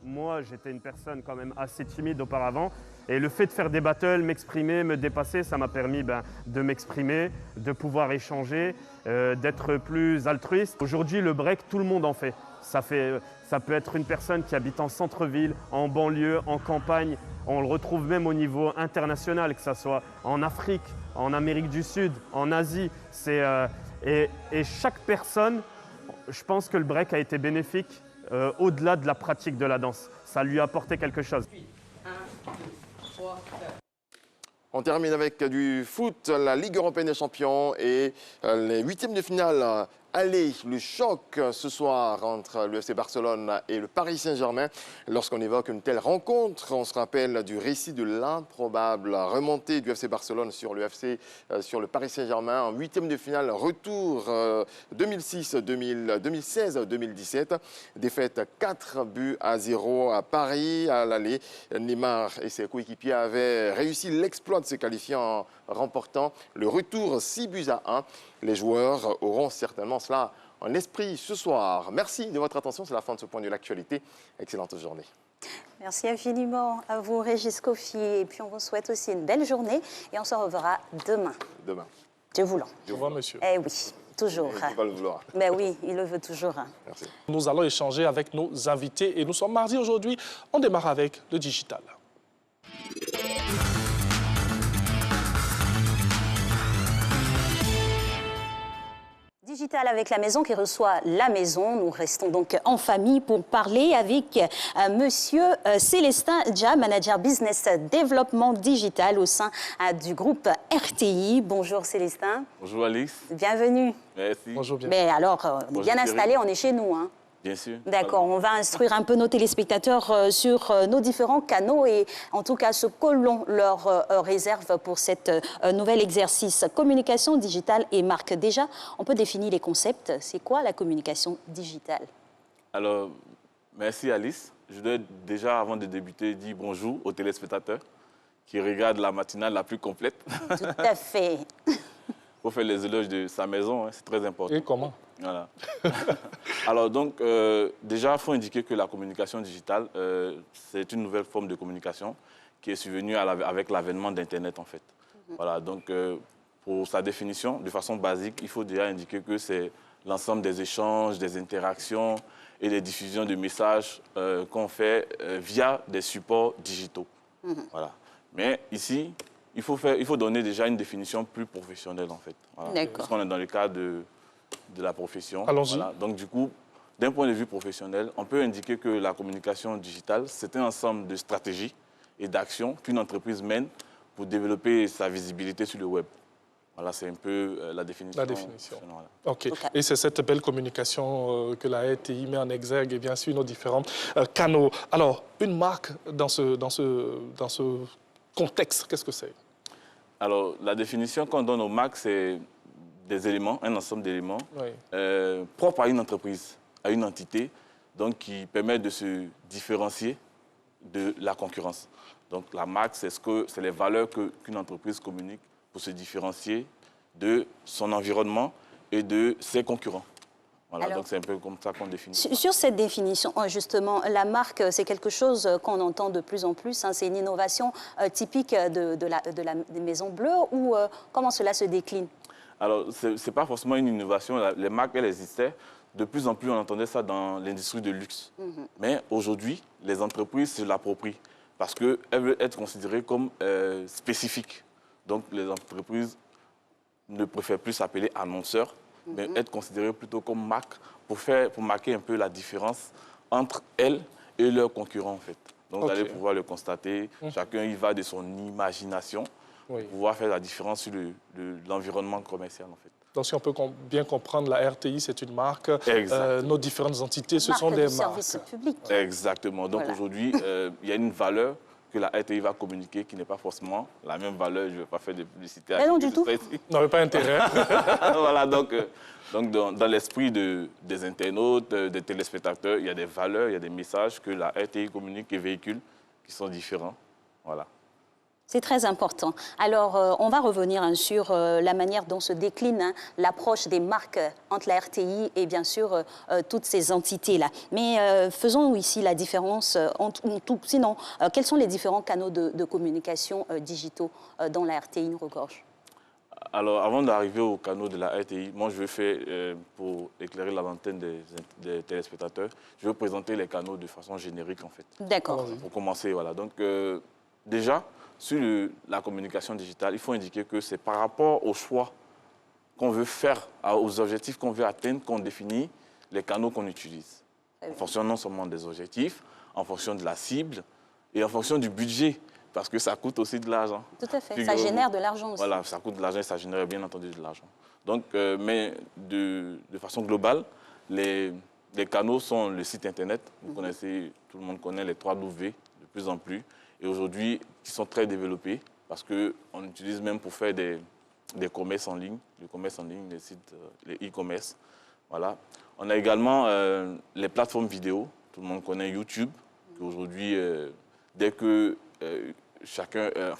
Moi, j'étais une personne quand même assez timide auparavant. Et le fait de faire des battles, m'exprimer, me dépasser, ça m'a permis de m'exprimer, de pouvoir échanger, d'être plus altruiste. Aujourd'hui, le break, tout le monde en fait. Ça peut être une personne qui habite en centre-ville, en banlieue, en campagne. On le retrouve même au niveau international, que ce soit en Afrique, en Amérique du Sud, en Asie. Et chaque personne, je pense que le break a été bénéfique au-delà de la pratique de la danse. Ça lui a apporté quelque chose. On termine avec du foot, la Ligue européenne des champions et les huitièmes de finale. Allez, le choc ce soir entre le FC Barcelone et le Paris Saint-Germain. Lorsqu'on évoque une telle rencontre, on se rappelle du récit de l'improbable remontée du FC Barcelone sur le Paris Saint-Germain en huitième de finale, retour 2016-2017. Défaite 4-0 à Paris à l'aller. Neymar et ses coéquipiers avaient réussi l'exploit de se qualifier en remportant le retour 6-1. Les joueurs auront certainement cela en esprit ce soir. Merci de votre attention. C'est la fin de ce point de l'actualité. Excellente journée. Merci infiniment à vous, Régis Kofi. Et puis, on vous souhaite aussi une belle journée. Et on se reverra demain. Demain. Dieu voulant. Au revoir, monsieur. Eh oui, toujours. Il va le vouloir. Ben oui, il le veut toujours. Merci. Nous allons échanger avec nos invités. Et nous sommes mardi aujourd'hui. On démarre avec le digital. Digital avec la maison qui reçoit la maison. Nous restons donc en famille pour parler avec monsieur Célestin Dia, manager business développement digital au sein du groupe RTI. Bonjour Célestin. Bonjour Alice. Bienvenue. Merci. Bonjour bien. Mais alors, on est bien installé, on est chez nous. Hein. Bien sûr. D'accord, on va instruire un peu nos téléspectateurs sur nos différents canaux et en tout cas ce que l'on leur réserve pour cet nouvel exercice. Communication digitale et marque. Déjà, on peut définir les concepts. C'est quoi la communication digitale? Alors, merci Alice. Je dois déjà, avant de débuter, dire bonjour aux téléspectateurs qui regardent la matinale la plus complète. Tout à fait. Pour faire les éloges de sa maison, hein, c'est très important. Et comment? Voilà. Alors donc, déjà, il faut indiquer que la communication digitale, c'est une nouvelle forme de communication qui est survenue avec l'avènement d'Internet, en fait. Voilà, donc, pour sa définition, de façon basique, il faut déjà indiquer que c'est l'ensemble des échanges, des interactions et des diffusions de messages qu'on fait via des supports digitaux. Voilà. Mais ici, il faut donner déjà une définition plus professionnelle, en fait. Voilà. D'accord. Parce qu'on est dans le cadre de la profession. Allons-y. Voilà. Donc, du coup, d'un point de vue professionnel, on peut indiquer que la communication digitale, c'est un ensemble de stratégies et d'actions qu'une entreprise mène pour développer sa visibilité sur le web. Voilà, c'est un peu la définition. La définition. Voilà. OK. Et c'est cette belle communication que la RTI met en exergue et bien sûr nos différents canaux. Alors, une marque dans ce contexte, qu'est-ce que c'est? Alors, la définition qu'on donne aux marques, c'est des éléments, un ensemble d'éléments propres à une entreprise, à une entité, donc qui permettent de se différencier de la concurrence. Donc la marque, c'est les valeurs qu'une entreprise communique pour se différencier de son environnement et de ses concurrents. Voilà, alors, donc c'est un peu comme ça qu'on définit. Sur cette définition, justement, la marque, c'est quelque chose qu'on entend de plus en plus. Hein, c'est une innovation typique des Maisons Bleues ou comment cela se décline? Alors, ce n'est pas forcément une innovation. Les marques, elles existaient. De plus en plus, on entendait ça dans l'industrie de luxe. Mais aujourd'hui, les entreprises se l'approprient parce qu'elles veulent être considérées comme spécifiques. Donc, les entreprises ne préfèrent plus s'appeler annonceurs, mais être considérées plutôt comme marques pour marquer un peu la différence entre elles et leurs concurrents, en fait. Donc, vous allez pouvoir le constater. Chacun y va de son imagination. Pour pouvoir faire la différence sur l'environnement commercial, en fait. Donc, si on peut bien comprendre, la RTI, c'est une marque. Nos différentes entités, ce sont des marques. Service public. Exactement. Donc, aujourd'hui, il y a une valeur que la RTI va communiquer qui n'est pas forcément la même valeur. Je ne vais pas faire de publicité. Mais non, du tout. Non, pas intérêt. Voilà, donc dans l'esprit des internautes, des téléspectateurs, il y a des valeurs, il y a des messages que la RTI communique et véhicule qui sont différents. Voilà. C'est très important. Alors, on va revenir sur la manière dont se décline l'approche des marques entre la RTI et bien sûr toutes ces entités-là. Mais faisons ici la différence sinon, quels sont les différents canaux de communication digitaux dont la RTI nous regorge? Alors, avant d'arriver aux canaux de la RTI, moi, je vais faire, pour éclairer la lanterne des téléspectateurs, je vais présenter les canaux de façon générique, en fait. D'accord. Pour commencer, voilà. Donc, déjà, sur la communication digitale, il faut indiquer que c'est par rapport au choix qu'on veut faire, aux objectifs qu'on veut atteindre, qu'on définit les canaux qu'on utilise. En fonction non seulement des objectifs, en fonction de la cible et en fonction du budget parce que ça coûte aussi de l'argent. Tout à fait, ça génère de l'argent aussi. Voilà, ça coûte de l'argent et ça génère bien entendu de l'argent. Donc, mais de façon globale, les canaux sont le site internet. Vous connaissez, tout le monde connaît les 3W de plus en plus. Et aujourd'hui, qui sont très développés parce qu'on utilise même pour faire des commerces en ligne, les sites, les e-commerce. Voilà. On a également les plateformes vidéo. Tout le monde connaît YouTube. Aujourd'hui, dès que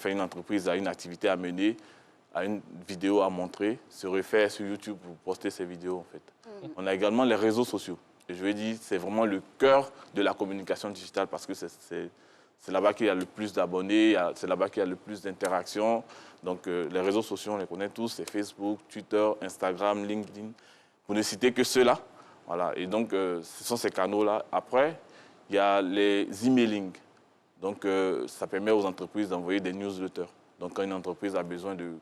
une entreprise a une activité à mener, a une vidéo à montrer, se réfère sur YouTube pour poster ses vidéos, en fait. On a également les réseaux sociaux. Et je vais dire, c'est vraiment le cœur de la communication digitale parce que c'est là-bas qu'il y a le plus d'abonnés, c'est là-bas qu'il y a le plus d'interactions. Donc, les réseaux sociaux, on les connaît tous, c'est Facebook, Twitter, Instagram, LinkedIn, pour ne citer que ceux-là. Voilà. Et donc, ce sont ces canaux-là. Après, il y a les emailing. Donc, ça permet aux entreprises d'envoyer des newsletters. Donc, quand une entreprise a besoin de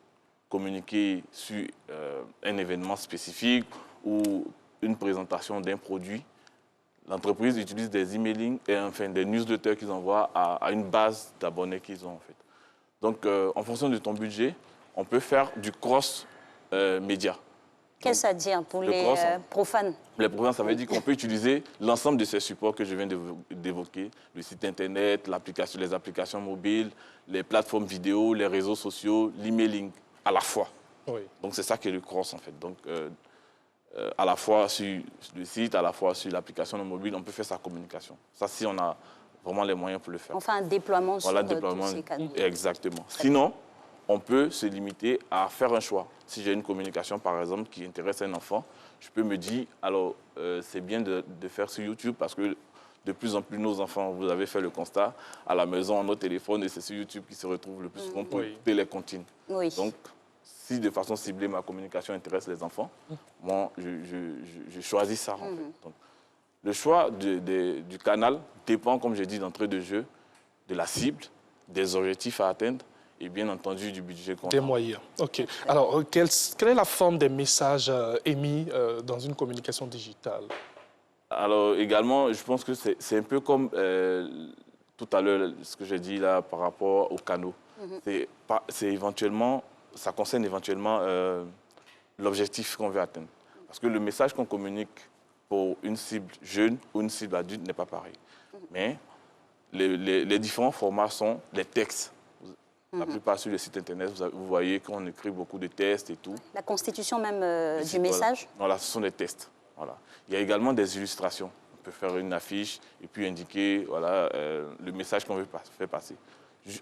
communiquer sur un événement spécifique ou une présentation d'un produit, l'entreprise utilise des emailing et enfin des newsletters qu'ils envoient à une base d'abonnés qu'ils ont, en fait. Donc, en fonction de ton budget, on peut faire du cross-média. Qu'est-ce que ça veut dire pour les profanes? Les profanes, ça veut dire qu'on peut utiliser l'ensemble de ces supports que je viens d'évoquer, le site internet, les applications mobiles, les plateformes vidéo, les réseaux sociaux, l'emailing, à la fois. Oui. Donc, c'est ça qui est le cross, en fait. Donc, à la fois sur le site, à la fois sur l'application mobile, on peut faire sa communication. Ça, si on a vraiment les moyens pour le faire. Enfin, un déploiement sur déploiement, tous ces canaux. Exactement. Sinon, on peut se limiter à faire un choix. Si j'ai une communication, par exemple, qui intéresse un enfant, je peux me dire, alors, c'est bien de faire sur YouTube parce que de plus en plus, nos enfants, vous avez fait le constat, à la maison, nos téléphones, et c'est sur YouTube qu'ils se retrouvent le plus souvent pour écouter les contenus. Oui. Donc, si de façon ciblée, ma communication intéresse les enfants, moi, je choisis ça, en fait. Donc, le choix du canal dépend, comme j'ai dit d'entrée de jeu, de la cible, des objectifs à atteindre et bien entendu du budget qu'on a. Des moyens. OK. Alors, quelle est la forme des messages émis dans une communication digitale? Alors, également, je pense que c'est un peu comme tout à l'heure, ce que j'ai dit là par rapport aux canaux. C'est éventuellement, ça concerne éventuellement l'objectif qu'on veut atteindre. Parce que le message qu'on communique pour une cible jeune ou une cible adulte n'est pas pareil. Mais les différents formats sont les textes. La plupart sur le site internet, vous voyez qu'on écrit beaucoup de textes et tout. La constitution même du message? Voilà, ce sont des textes. Voilà. Il y a également des illustrations. On peut faire une affiche et puis indiquer voilà, le message qu'on veut faire passer.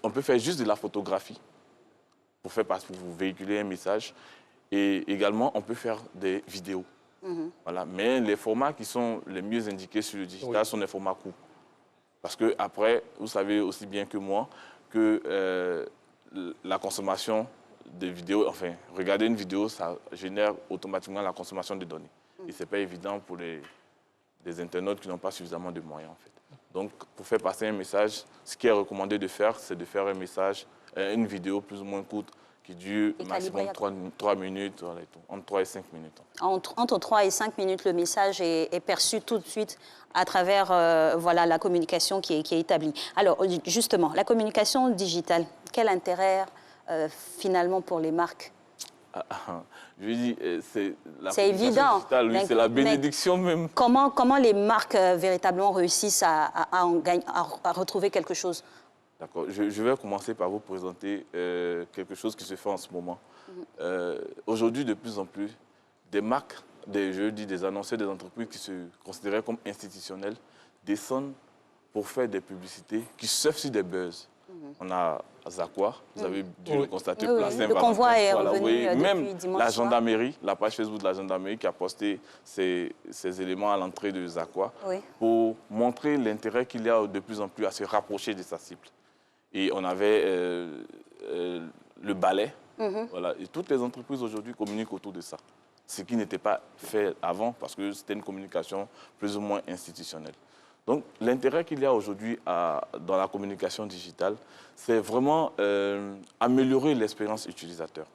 On peut faire juste de la photographie pour vous véhiculer un message. Et également, on peut faire des vidéos. Voilà. Mais les formats qui sont les mieux indiqués sur le digital sont des formats courts. Parce que après, vous savez aussi bien que moi que la consommation de vidéos, enfin, regarder une vidéo, ça génère automatiquement la consommation de données. Et ce n'est pas évident pour les internautes qui n'ont pas suffisamment de moyens, en fait. Donc, pour faire passer un message, ce qui est recommandé de faire, c'est de faire un message, une vidéo plus ou moins courte, qui dure maximum 3 minutes, voilà, entre 3 et 5 minutes. Entre 3 et 5 minutes, le message est perçu tout de suite à travers voilà, la communication qui est établie. Alors, justement, la communication digitale, quel intérêt finalement pour les marques? Je dis, c'est évident. Oui, c'est la bénédiction même. Comment les marques véritablement réussissent à retrouver quelque chose? D'accord. Je vais commencer par vous présenter quelque chose qui se fait en ce moment. Aujourd'hui, de plus en plus, des marques, des annonceurs, des entreprises qui se considéraient comme institutionnelles descendent pour faire des publicités qui surfent sur des buzz. On a Zakwa, vous avez dû le constater, Place Saint-Valentin. Le convoi est revenu depuis même dimanche la soir. gendarmerie, la page Facebook de la gendarmerie qui a posté ces éléments à l'entrée de Zakwa pour montrer l'intérêt qu'il y a de plus en plus à se rapprocher de sa cible. Et on avait le balai. Voilà. Et toutes les entreprises aujourd'hui communiquent autour de ça. Ce qui n'était pas fait avant parce que c'était une communication plus ou moins institutionnelle. Donc l'intérêt qu'il y a aujourd'hui dans la communication digitale, c'est vraiment améliorer l'expérience utilisateur.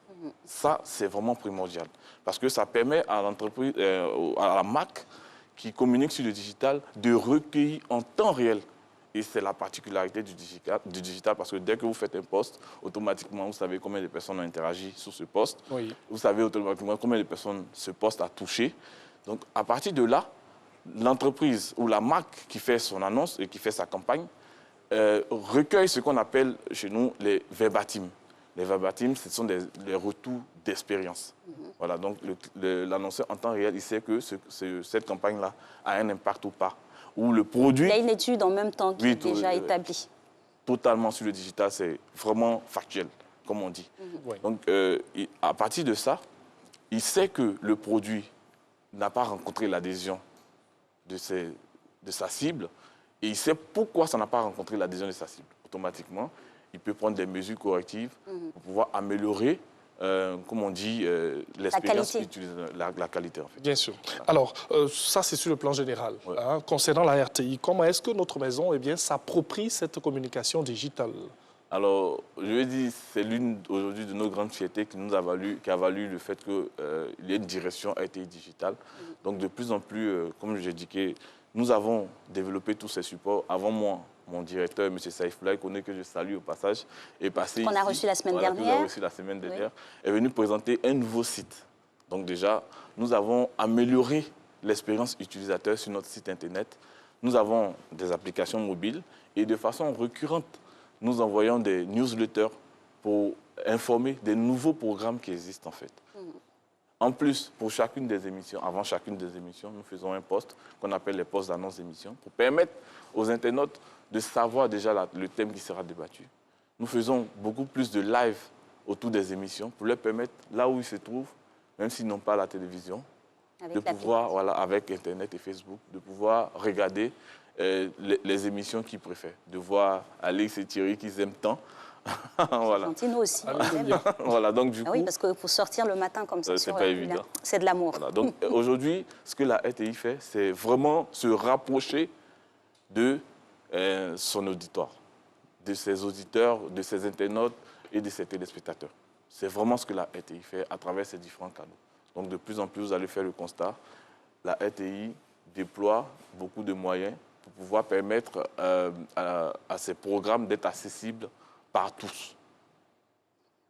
Ça, c'est vraiment primordial. Parce que ça permet à l'entreprise, à la marque qui communique sur le digital de recueillir en temps réel Et c'est la particularité du digital parce que dès que vous faites un post, automatiquement, vous savez combien de personnes ont interagi sur ce post. Oui. Vous savez automatiquement combien de personnes ce post a touché. Donc, à partir de là, l'entreprise ou la marque qui fait son annonce et qui fait sa campagne recueille ce qu'on appelle chez nous les verbatims. Les verbatims, ce sont les retours d'expérience. Voilà, donc l'annonceur en temps réel, il sait que cette campagne-là a un impact ou pas. Ou le produit... Il y a une étude en même temps qui est déjà établie. Totalement sur le digital, c'est vraiment factuel, comme on dit. Donc, à partir de ça, il sait que le produit n'a pas rencontré l'adhésion de sa cible et il sait pourquoi ça n'a pas rencontré l'adhésion de sa cible. Automatiquement, il peut prendre des mesures correctives pour pouvoir améliorer, comme on dit, l'expérience utilisateur, la qualité en fait. Bien sûr. Alors, ça c'est sur le plan général. Hein. Concernant la RTI, comment est-ce que notre maison s'approprie cette communication digitale? Alors, je veux dire, c'est l'une aujourd'hui de nos grandes fiertés qui a valu le fait qu'il y ait une direction RTI digitale. Donc, de plus en plus, comme j'ai indiqué, nous avons développé tous ces supports. Avant moi, mon directeur, M. Saïfoulaye, que je salue au passage, est passé qu'on a reçu la semaine dernière. Qu'on a reçu la semaine dernière, est venu présenter un nouveau site. Donc déjà, nous avons amélioré l'expérience utilisateur sur notre site Internet. Nous avons des applications mobiles et de façon récurrente, nous envoyons des newsletters pour informer des nouveaux programmes qui existent en fait. En plus, pour chacune des émissions, avant chacune des émissions, nous faisons un post qu'on appelle les posts d'annonce d'émission pour permettre aux internautes de savoir déjà le thème qui sera débattu. Nous faisons beaucoup plus de live autour des émissions pour leur permettre, là où ils se trouvent, même s'ils n'ont pas la télévision, de pouvoir, voilà, avec Internet et Facebook, de pouvoir regarder les émissions qu'ils préfèrent, de voir Alex et Thierry qu'ils aiment tant. Voilà. Nous aussi. Voilà, donc du coup, oui, parce que pour sortir le matin comme ça, c'est pas évident. C'est de l'amour. Voilà, donc aujourd'hui, ce que la RTI fait, c'est vraiment se rapprocher de son auditoire, de ses auditeurs, de ses internautes et de ses téléspectateurs. C'est vraiment ce que la RTI fait à travers ces différents canaux. Donc de plus en plus, vous allez faire le constat, la RTI déploie beaucoup de moyens pour pouvoir permettre à ces programmes d'être accessibles par tous,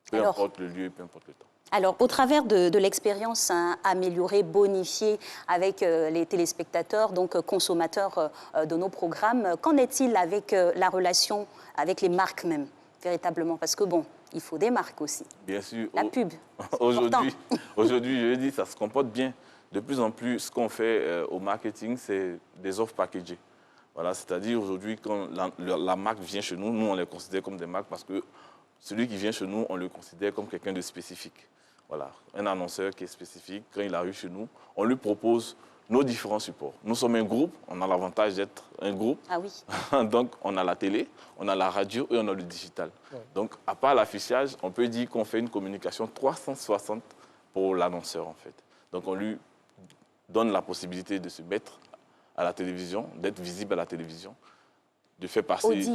peu importe le lieu et peu importe le temps. Alors, au travers de l'expérience améliorée, bonifiée avec les téléspectateurs, donc consommateurs de nos programmes, qu'en est-il avec la relation avec les marques même, véritablement? Parce que bon, il faut des marques aussi. Bien sûr. La pub, aujourd'hui, je dis, ça se comporte bien. De plus en plus, ce qu'on fait au marketing, c'est des offres packagées. Voilà, c'est-à-dire aujourd'hui, quand la marque vient chez nous, nous, on les considère comme des marques parce que celui qui vient chez nous, on le considère comme quelqu'un de spécifique. Voilà, un annonceur qui est spécifique, quand il arrive chez nous, on lui propose nos différents supports. Nous sommes un groupe, on a l'avantage d'être un groupe. Ah oui. Donc, on a la télé, on a la radio et on a le digital. Ouais. Donc, à part l'affichage, on peut dire qu'on fait une communication 360 pour l'annonceur, en fait. Donc, on lui donne la possibilité de se mettre à la télévision, d'être visible à la télévision, de faire passer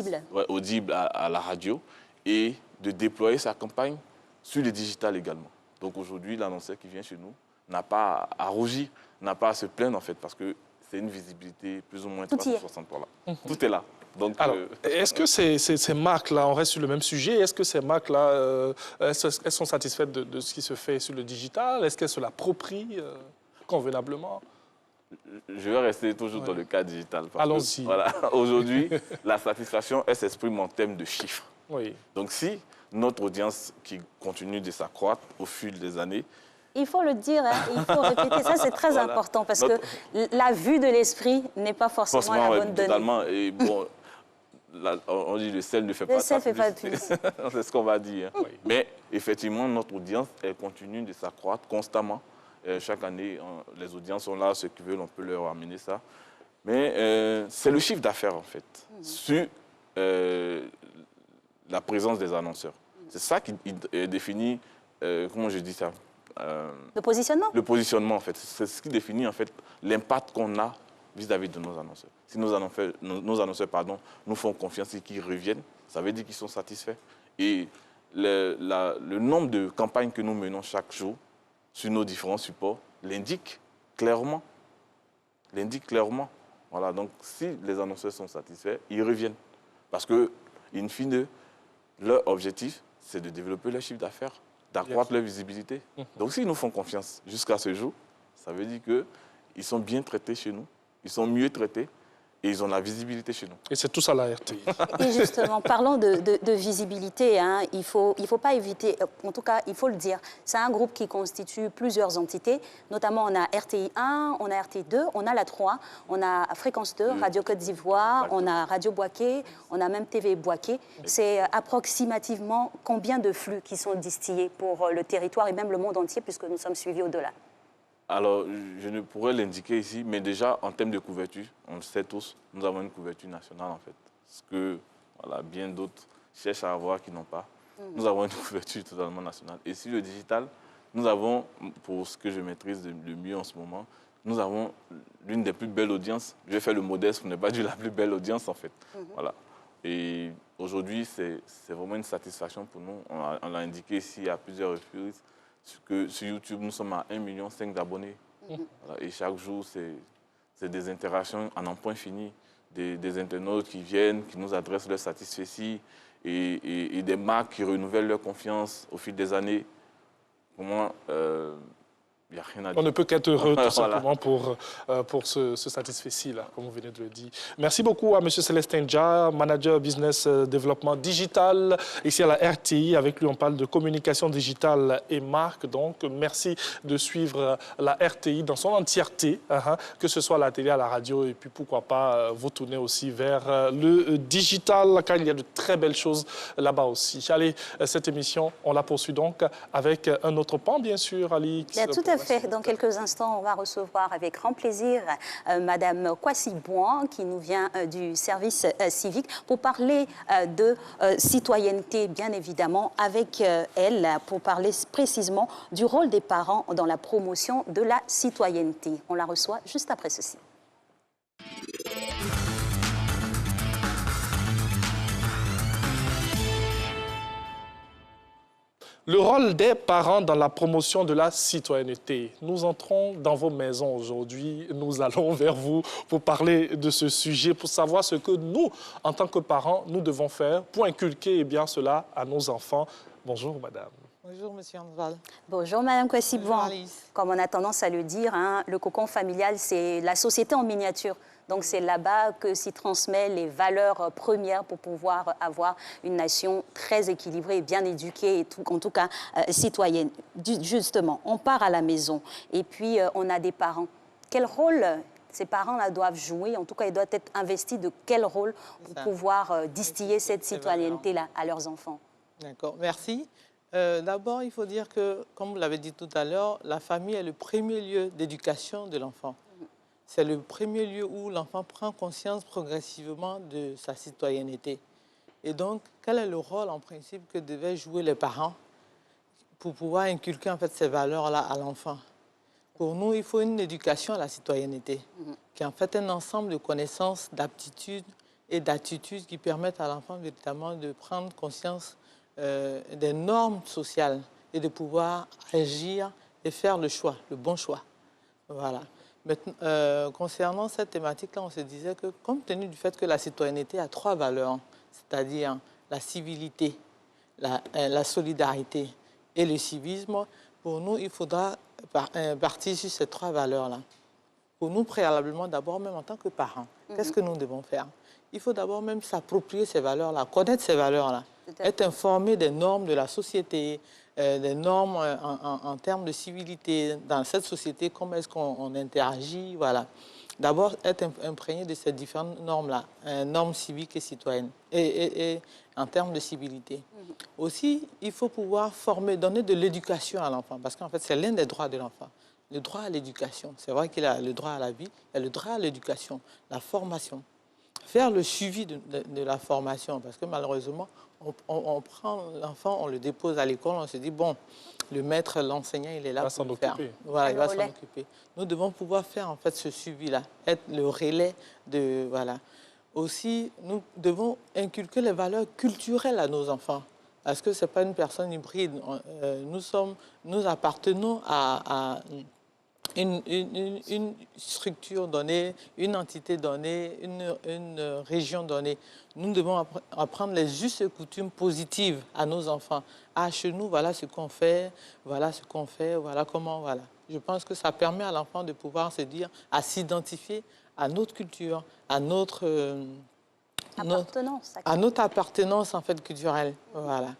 audible à la radio et de déployer sa campagne sur le digital également. Donc aujourd'hui, l'annonceur qui vient chez nous n'a pas à rougir, n'a pas à se plaindre en fait, parce que c'est une visibilité plus ou moins 360 par là. Tout est là. Donc, alors, est-ce que ces marques-là, on reste sur le même sujet, est-ce que ces marques-là, elles sont satisfaites de ce qui se fait sur le digital? Est-ce qu'elles se l'approprient convenablement? Je vais rester toujours dans le cas digital. Allons-y. Voilà, aujourd'hui, la satisfaction, elle s'exprime en termes de chiffres. Oui. Donc si notre audience qui continue de s'accroître au fil des années... Il faut le dire, hein, il faut répéter, ça c'est très important parce que la vue de l'esprit n'est pas forcément la bonne donnée. Totalement, et bon, on dit le sel ne fait pas de plus. C'est ce qu'on va dire. Oui. Mais effectivement, notre audience, elle continue de s'accroître constamment. Chaque année, les audiences sont là, ceux qui veulent, on peut leur amener ça. Mais c'est le chiffre d'affaires, en fait, sur la présence des annonceurs. C'est ça qui définit, comment je dis ça, le positionnement. Le positionnement, en fait. C'est ce qui définit, en fait, l'impact qu'on a vis-à-vis de nos annonceurs. Si nos annonceurs nous font confiance et qu'ils reviennent, ça veut dire qu'ils sont satisfaits. Et le nombre de campagnes que nous menons chaque jour sur nos différents supports l'indique clairement. Voilà, donc si les annonceurs sont satisfaits, ils reviennent. Parce que, in fine, leur objectif, c'est de développer leur chiffre d'affaires, d'accroître leur visibilité. Donc s'ils nous font confiance jusqu'à ce jour, ça veut dire qu'ils sont bien traités chez nous, ils sont mieux traités et ils ont la visibilité chez nous. Et c'est tout ça la RTI. Et justement, parlant de visibilité, hein, il faut pas éviter, en tout cas, il faut le dire, c'est un groupe qui constitue plusieurs entités, notamment on a RTI 1, on a RTI 2, on a la 3, on a Fréquence 2, Radio Côte d'Ivoire, on a Radio Boaké, on a même TV Boaké. C'est approximativement combien de flux qui sont distillés pour le territoire et même le monde entier, puisque nous sommes suivis au-delà? Alors, je ne pourrais l'indiquer ici, mais déjà, en termes de couverture, on le sait tous, nous avons une couverture nationale, en fait. Ce que voilà, bien d'autres cherchent à avoir qui n'ont pas. Nous avons une couverture totalement nationale. Et sur le digital, nous avons, pour ce que je maîtrise le mieux en ce moment, nous avons l'une des plus belles audiences. Je vais faire le modeste pour ne pas dire la plus belle audience, en fait. Voilà. Et aujourd'hui, c'est vraiment une satisfaction pour nous. On l'a indiqué ici à plusieurs reprises. Que sur YouTube, nous sommes à 1,5 million d'abonnés. Voilà, et chaque jour, c'est des interactions à n'en point fini. Des internautes qui viennent, qui nous adressent leurs satisfecits et des marques qui renouvellent leur confiance au fil des années. Pour moi, il n'y a rien à dire. On ne peut qu'être heureux tout simplement pour ce satisfait-ci, comme vous venez de le dire. Merci beaucoup à M. Célestin Dja, manager business développement digital, ici à la RTI. Avec lui, on parle de communication digitale et marque. Donc, merci de suivre la RTI dans son entièreté, que ce soit à la télé, à la radio, et puis pourquoi pas vous tourner aussi vers le digital, car il y a de très belles choses là-bas aussi. Allez, cette émission, on la poursuit donc avec un autre pan, bien sûr, Alix. Tout à fait. Dans quelques instants, on va recevoir avec grand plaisir Madame Kwasi Bouan, qui nous vient du service civique, pour parler de citoyenneté, bien évidemment, avec elle, pour parler précisément du rôle des parents dans la promotion de la citoyenneté. On la reçoit juste après ceci. Le rôle des parents dans la promotion de la citoyenneté. Nous entrons dans vos maisons aujourd'hui. Nous allons vers vous pour parler de ce sujet, pour savoir ce que nous, en tant que parents, nous devons faire pour inculquer bien cela à nos enfants. Bonjour, madame. Bonjour, monsieur Anval. Bonjour, madame Kwasi Bouan. Comme on a tendance à le dire, le cocon familial, c'est la société en miniature. Donc c'est là-bas que s'y transmet les valeurs premières pour pouvoir avoir une nation très équilibrée et bien éduquée, et en tout cas citoyenne. Justement, on part à la maison et puis on a des parents. Quel rôle ces parents-là doivent jouer? En tout cas, ils doivent être investis de quel rôle pour pouvoir distiller cette citoyenneté-là à leurs enfants? D'accord, merci. D'abord, il faut dire que, comme vous l'avez dit tout à l'heure, la famille est le premier lieu d'éducation de l'enfant. C'est le premier lieu où l'enfant prend conscience progressivement de sa citoyenneté. Et donc, quel est le rôle en principe que devaient jouer les parents pour pouvoir inculquer en fait ces valeurs-là à l'enfant? Pour nous, il faut une éducation à la citoyenneté, qui est en fait un ensemble de connaissances, d'aptitudes et d'attitudes qui permettent à l'enfant véritablement de prendre conscience des normes sociales et de pouvoir agir et faire le choix, le bon choix. Voilà. Maintenant, concernant cette thématique-là, on se disait que, compte tenu du fait que la citoyenneté a 3 valeurs, c'est-à-dire la civilité, la solidarité et le civisme, pour nous, il faudra partir sur ces 3 valeurs-là. Pour nous, préalablement, d'abord, même en tant que parents, qu'est-ce que nous devons faire? Il faut d'abord même s'approprier ces valeurs-là, connaître ces valeurs-là, être informé des normes de la société, des normes en termes de civilité dans cette société, comment est-ce qu'on interagit, voilà. D'abord, être imprégné de ces différentes normes-là, normes civiques et citoyennes, et en termes de civilité. Aussi, il faut pouvoir former, donner de l'éducation à l'enfant, parce qu'en fait, c'est l'un des droits de l'enfant. Le droit à l'éducation. C'est vrai qu'il a le droit à la vie, il a le droit à l'éducation, la formation. Faire le suivi de la formation, parce que malheureusement, on prend l'enfant, on le dépose à l'école, on se dit, bon, le maître, l'enseignant, il est là pour le faire. Voilà, il va s'en occuper. Nous devons pouvoir faire en fait ce suivi-là, être le relais de... Voilà. Aussi, nous devons inculquer les valeurs culturelles à nos enfants, parce que ce n'est pas une personne hybride. Nous appartenons à une structure donnée, une entité donnée, une région donnée. Nous devons apprendre les justes coutumes positives à nos enfants. Ah, chez nous, voilà ce qu'on fait, voilà ce qu'on fait, voilà comment, voilà. Je pense que ça permet à l'enfant de pouvoir se dire, à s'identifier à notre culture, à notre appartenance en fait culturelle. Voilà.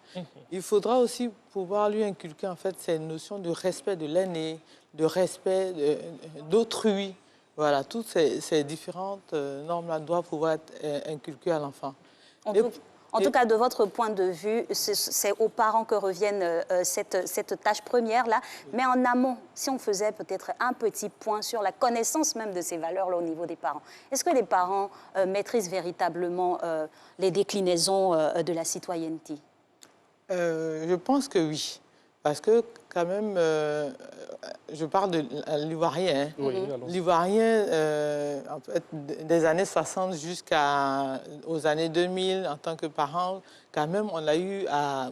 Il faudra aussi pouvoir lui inculquer en fait ces notions de respect de l'aîné, de respect d'autrui. Voilà, toutes ces différentes normes-là doivent pouvoir être inculquées à l'enfant. En tout cas, de votre point de vue, c'est aux parents que revienne cette tâche première-là. Mais en amont, si on faisait peut-être un petit point sur la connaissance même de ces valeurs-là au niveau des parents, est-ce que les parents maîtrisent véritablement les déclinaisons de la citoyenneté? Je pense que oui. Parce que quand même, je parle de l'Ivoirien. Hein. Oui, L'Ivoirien, en fait, des années 60 jusqu'aux années 2000, en tant que parent, quand même, on a eu à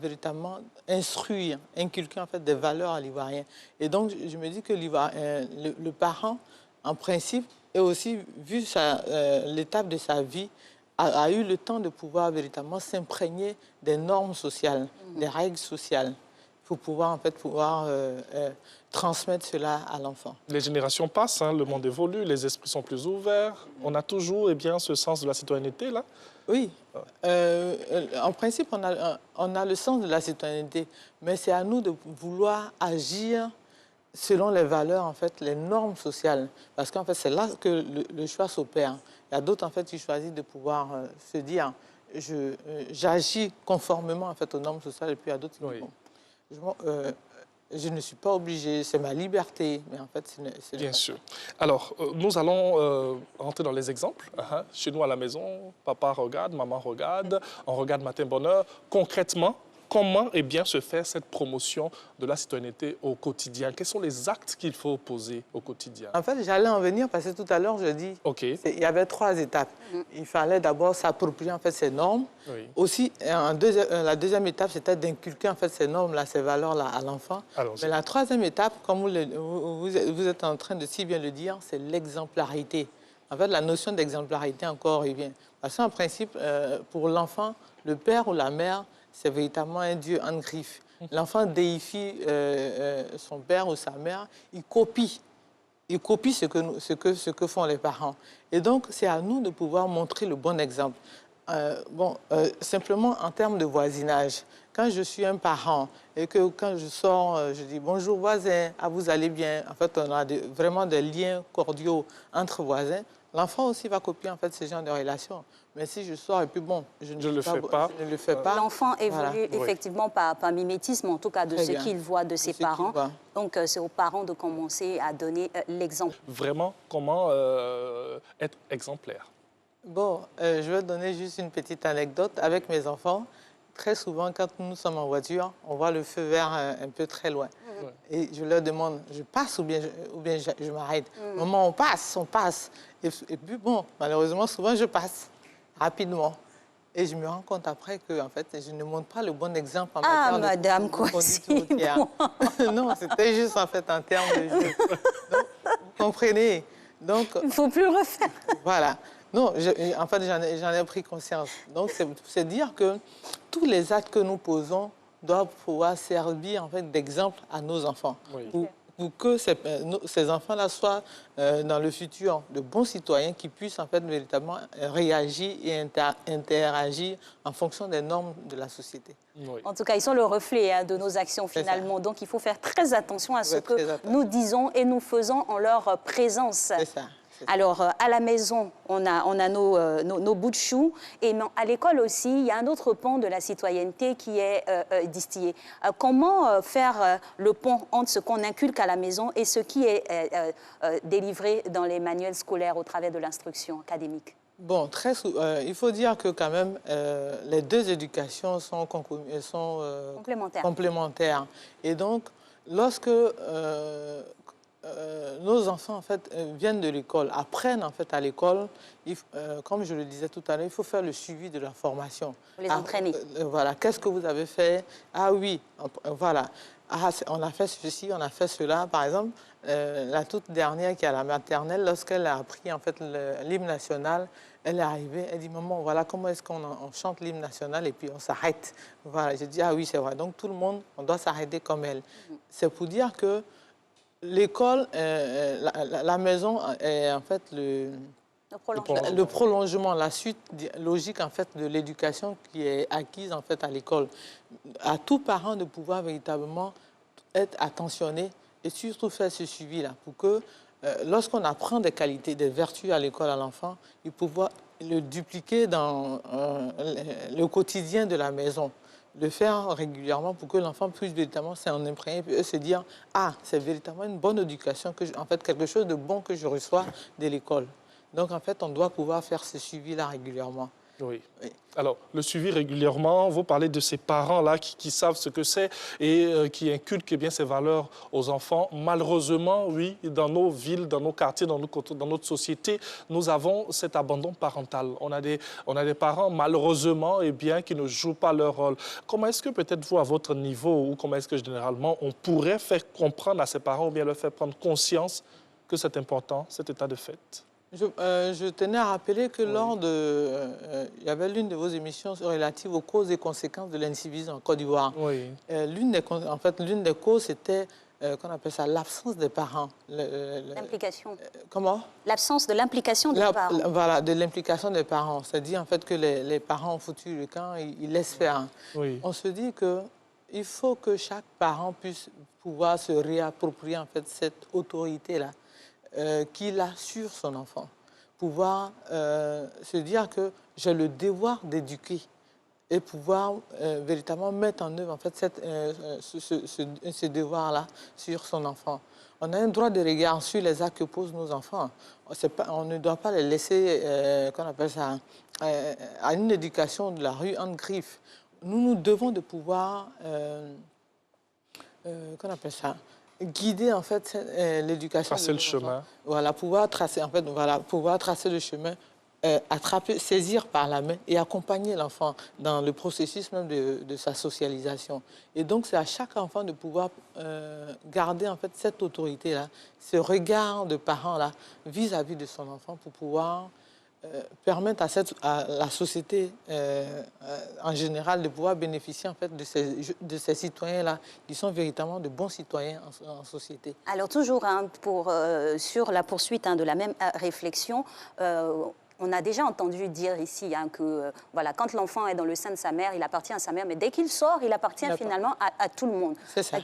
véritablement instruire, inculquer en fait, des valeurs à l'Ivoirien. Et donc, je me dis que le parent, en principe, et aussi, vu l'étape de sa vie, a eu le temps de pouvoir véritablement s'imprégner des normes sociales, des règles sociales, pour pouvoir, en fait, transmettre cela à l'enfant. Les générations passent, hein, le monde évolue, les esprits sont plus ouverts. On a toujours ce sens de la citoyenneté, là? Oui. En principe, on a le sens de la citoyenneté, mais c'est à nous de vouloir agir selon les valeurs, en fait, les normes sociales. Parce qu'en fait, c'est là que le choix s'opère. Il y a d'autres, en fait, qui choisissent de pouvoir se dire j'agis conformément, en fait, aux normes sociales, et puis il y a d'autres qui disent, je ne suis pas obligé, c'est ma liberté, mais en fait, c'est bien sûr. Alors, nous allons rentrer dans les exemples. Chez nous, à la maison, papa regarde, maman regarde, on regarde Matin Bonheur. Concrètement, comment se fait cette promotion de la citoyenneté au quotidien? Quels sont les actes qu'il faut poser au quotidien? En fait, j'allais en venir parce que tout à l'heure, je dis il y avait 3 étapes. Il fallait d'abord s'approprier en fait, ces normes. Oui. Aussi, la deuxième étape, c'était d'inculquer en fait, ces normes-là, ces valeurs-là à l'enfant. Mais la troisième étape, comme vous êtes en train de si bien le dire, c'est l'exemplarité. En fait, la notion d'exemplarité encore revient. Parce qu'en principe, pour l'enfant, le père ou la mère, c'est véritablement un Dieu en griffe. L'enfant déifie son père ou sa mère, il copie. Il copie ce que font les parents. Et donc, c'est à nous de pouvoir montrer le bon exemple. Simplement en termes de voisinage, quand je suis un parent et que quand je sors, je dis « Bonjour voisin, vous allez bien ?» En fait, on a vraiment des liens cordiaux entre voisins. L'enfant aussi va copier en fait, ce genre de relations. Mais si je sors et puis je ne le fais pas. L'enfant évolue effectivement par mimétisme, en tout cas de ce qu'il voit de ses parents. Donc c'est aux parents de commencer à donner l'exemple. Vraiment, comment être exemplaire? Bon, je vais donner juste une petite anecdote. Avec mes enfants, très souvent, quand nous sommes en voiture, on voit le feu vert un peu très loin. Et je leur demande, je passe ou bien je m'arrête. Maman, on passe. Et puis bon, malheureusement, souvent je passe rapidement. Et je me rends compte après que en fait, je ne montre pas le bon exemple en matière madame, quoi, Non, c'était juste en fait en termes de jeu. Donc, vous comprenez? Donc, il ne faut plus le refaire. Voilà. Non, en fait, j'en ai pris conscience. Donc, c'est dire que tous les actes que nous posons doivent pouvoir servir en fait, d'exemple à nos enfants. Pour que ces enfants-là soient dans le futur de bons citoyens qui puissent en fait, véritablement réagir et interagir en fonction des normes de la société. En tout cas, ils sont le reflet de nos actions finalement. Donc, il faut faire très attention à ce que nous disons et nous faisons en leur présence. C'est ça. Alors, à la maison, on a nos bouts de choux. Et à l'école aussi, il y a un autre pont de la citoyenneté qui est distillé. Comment faire le pont entre ce qu'on inculque à la maison et ce qui est délivré dans les manuels scolaires au travers de l'instruction académique? Bon, il faut dire que quand même, les deux éducations sont complémentaires. Et donc, lorsque nos enfants en fait, viennent de l'école, apprennent en fait, à l'école, comme je le disais tout à l'heure, il faut faire le suivi de la formation. Les entraîner. Voilà, qu'est-ce que vous avez fait? Ah oui, voilà. ah, on a fait ceci, on a fait cela. Par exemple, la toute dernière qui est à la maternelle, lorsqu'elle a appris en fait l'hymne national, elle est arrivée, elle dit, maman, voilà comment est-ce qu'on chante l'hymne national et puis on s'arrête. Voilà, j'ai dit, ah oui, c'est vrai. Donc tout le monde, on doit s'arrêter comme elle. C'est pour dire que l'école, la maison est en fait le prolongement, la suite logique en fait de l'éducation qui est acquise en fait à l'école. À tout parent de pouvoir véritablement être attentionné et surtout faire ce suivi-là pour que lorsqu'on apprend des qualités, des vertus à l'école à l'enfant, il pouvoir le dupliquer dans le quotidien de la maison. Le faire régulièrement pour que l'enfant puisse véritablement s'en imprégner et se dire « Ah, c'est véritablement une bonne éducation, en fait quelque chose de bon que je reçois de l'école ». Donc, en fait, on doit pouvoir faire ce suivi-là régulièrement. Oui. Alors, le suivi régulièrement, vous parlez de ces parents-là qui savent ce que c'est et qui inculquent bien ces valeurs aux enfants. Malheureusement, oui, dans nos villes, dans nos quartiers, dans notre société, nous avons cet abandon parental. On a des parents, malheureusement, eh bien, qui ne jouent pas leur rôle. Comment est-ce que peut-être vous, à votre niveau, ou comment est-ce que généralement, on pourrait faire comprendre à ces parents ou bien leur faire prendre conscience que c'est important, cet état de fait? Je tenais à rappeler que lors de... il y avait l'une de vos émissions relatives aux causes et conséquences de l'incivisme en Côte d'Ivoire. Oui. L'une des causes, c'était, qu'on appelle ça, l'absence des parents. L'implication. Comment? L'absence de l'implication des parents. Voilà, de l'implication des parents. C'est-à-dire en fait que les parents ont foutu le camp, ils laissent faire. Oui. On se dit qu'il faut que chaque parent puisse pouvoir se réapproprier en fait cette autorité-là. Qu'il a sur son enfant, pouvoir se dire que j'ai le devoir d'éduquer et pouvoir véritablement mettre en œuvre en fait ce devoir-là sur son enfant. On a un droit de regard sur les actes que posent nos enfants. On ne doit pas les laisser, qu'on appelle ça, à une éducation de la rue en griffe. Nous devons de pouvoir, qu'on appelle ça, guider en fait l'éducation. Tracer le chemin. Voilà, pouvoir tracer le chemin, saisir par la main et accompagner l'enfant dans le processus même de sa socialisation. Et donc c'est à chaque enfant de pouvoir garder en fait cette autorité-là, ce regard de parent-là vis-à-vis de son enfant pour pouvoir permettre à la société en général de pouvoir bénéficier en fait de ces citoyens-là qui sont véritablement de bons citoyens en société. Alors toujours sur la poursuite de la même réflexion, on a déjà entendu dire ici que voilà, quand l'enfant est dans le sein de sa mère, il appartient à sa mère, mais dès qu'il sort, il appartient finalement à tout le monde.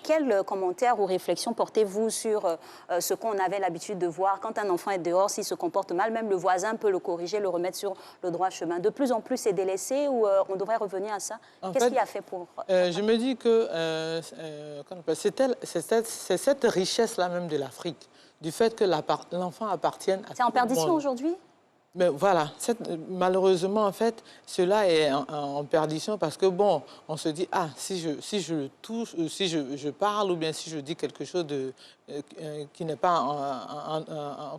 Quel commentaire ou réflexion portez-vous sur ce qu'on avait l'habitude de voir quand un enfant est dehors, s'il se comporte mal, même le voisin peut le corriger, le remettre sur le droit chemin. De plus en plus, c'est délaissé ou on devrait revenir à ça? Qu'est-ce qu'il a fait pour... je me dis que c'est cette richesse-là même de l'Afrique, du fait que l'enfant appartienne à tout le monde. C'est en perdition aujourd'hui? Mais voilà, malheureusement, en fait, cela est en perdition parce que, bon, on se dit, ah, si je le touche, ou si je parle, ou bien si je dis quelque chose qui n'est pas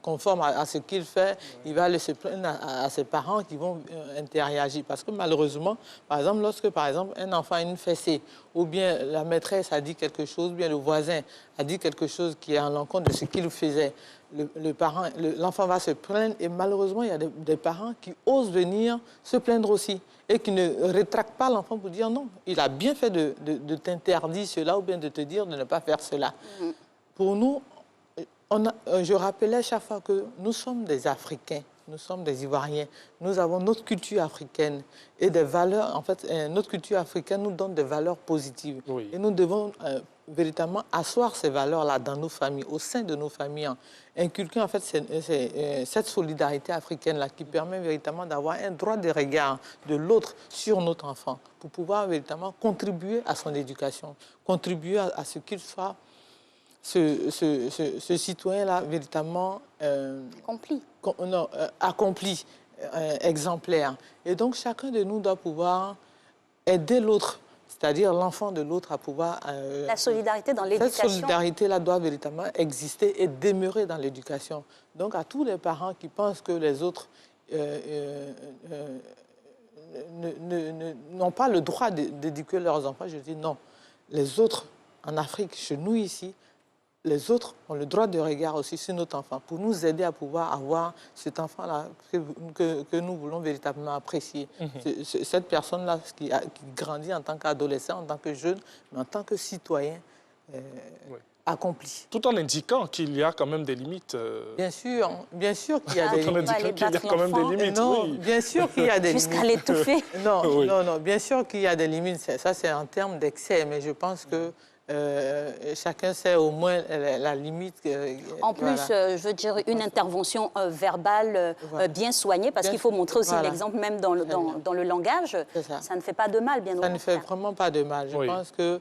conforme à ce qu'il fait, il va aller se plaindre à ses parents qui vont interagir. Parce que malheureusement, par exemple, lorsque, par exemple, un enfant a une fessée, ou bien la maîtresse a dit quelque chose, ou bien le voisin a dit quelque chose qui est en l'encontre de ce qu'il faisait, l'enfant va se plaindre et malheureusement, il y a des parents qui osent venir se plaindre aussi et qui ne rétractent pas l'enfant pour dire non, il a bien fait de t'interdire cela ou bien de te dire de ne pas faire cela. Pour nous, je rappelais chaque fois que nous sommes des Africains, nous sommes des Ivoiriens, nous avons notre culture africaine et des valeurs, en fait, notre culture africaine nous donne des valeurs positives. Oui. Et nous devons véritablement asseoir ces valeurs-là dans nos familles, au sein de nos familles, inculquer en fait cette solidarité africaine-là qui permet véritablement d'avoir un droit de regard de l'autre sur notre enfant pour pouvoir véritablement contribuer à son éducation, contribuer à ce qu'il soit ce citoyen-là véritablement accompli, exemplaire. Et donc chacun de nous doit pouvoir aider l'autre, c'est-à-dire l'enfant de l'autre à pouvoir... la solidarité dans l'éducation. Cette solidarité-là doit véritablement exister et demeurer dans l'éducation. Donc à tous les parents qui pensent que les autres n'ont pas le droit d'éduquer leurs enfants, je dis non. Les autres en Afrique, chez nous ici, les autres ont le droit de regard aussi sur notre enfant pour nous aider à pouvoir avoir cet enfant-là que nous voulons véritablement apprécier. Cette personne-là qui grandit en tant qu'adolescent, en tant que jeune, mais en tant que citoyen accompli. Tout en indiquant qu'il y a quand même des limites. Bien sûr qu'il y a des limites. Tout en indiquant qu'il y a quand même des limites, non, oui. bien sûr qu'il y a des limites. Jusqu'à l'étouffer. Non, Oui. non, bien sûr qu'il y a des limites. Ça, c'est en termes d'excès, mais je pense que chacun sait au moins la limite. En plus, je veux dire, une intervention verbale bien soignée, parce qu'il faut montrer aussi l'exemple, même dans le langage. Ça ne fait pas de mal, bien au contraire. Ça ne fait vraiment pas de mal. Je pense que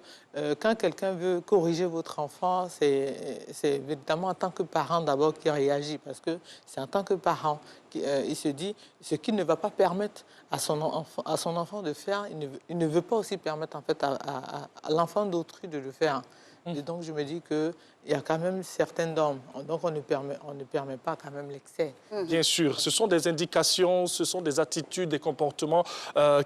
quand quelqu'un veut corriger votre enfant, c'est évidemment en tant que parent d'abord qui réagit, parce que c'est en tant que parent qu'il se dit ce qu'il ne va pas permettre à son enfant de faire, il ne veut pas aussi permettre en fait à l'enfant d'autrui de le faire. Et donc je me dis qu'il y a quand même certaines normes, donc on ne permet pas quand même l'excès. Bien sûr, ce sont des indications, ce sont des attitudes, des comportements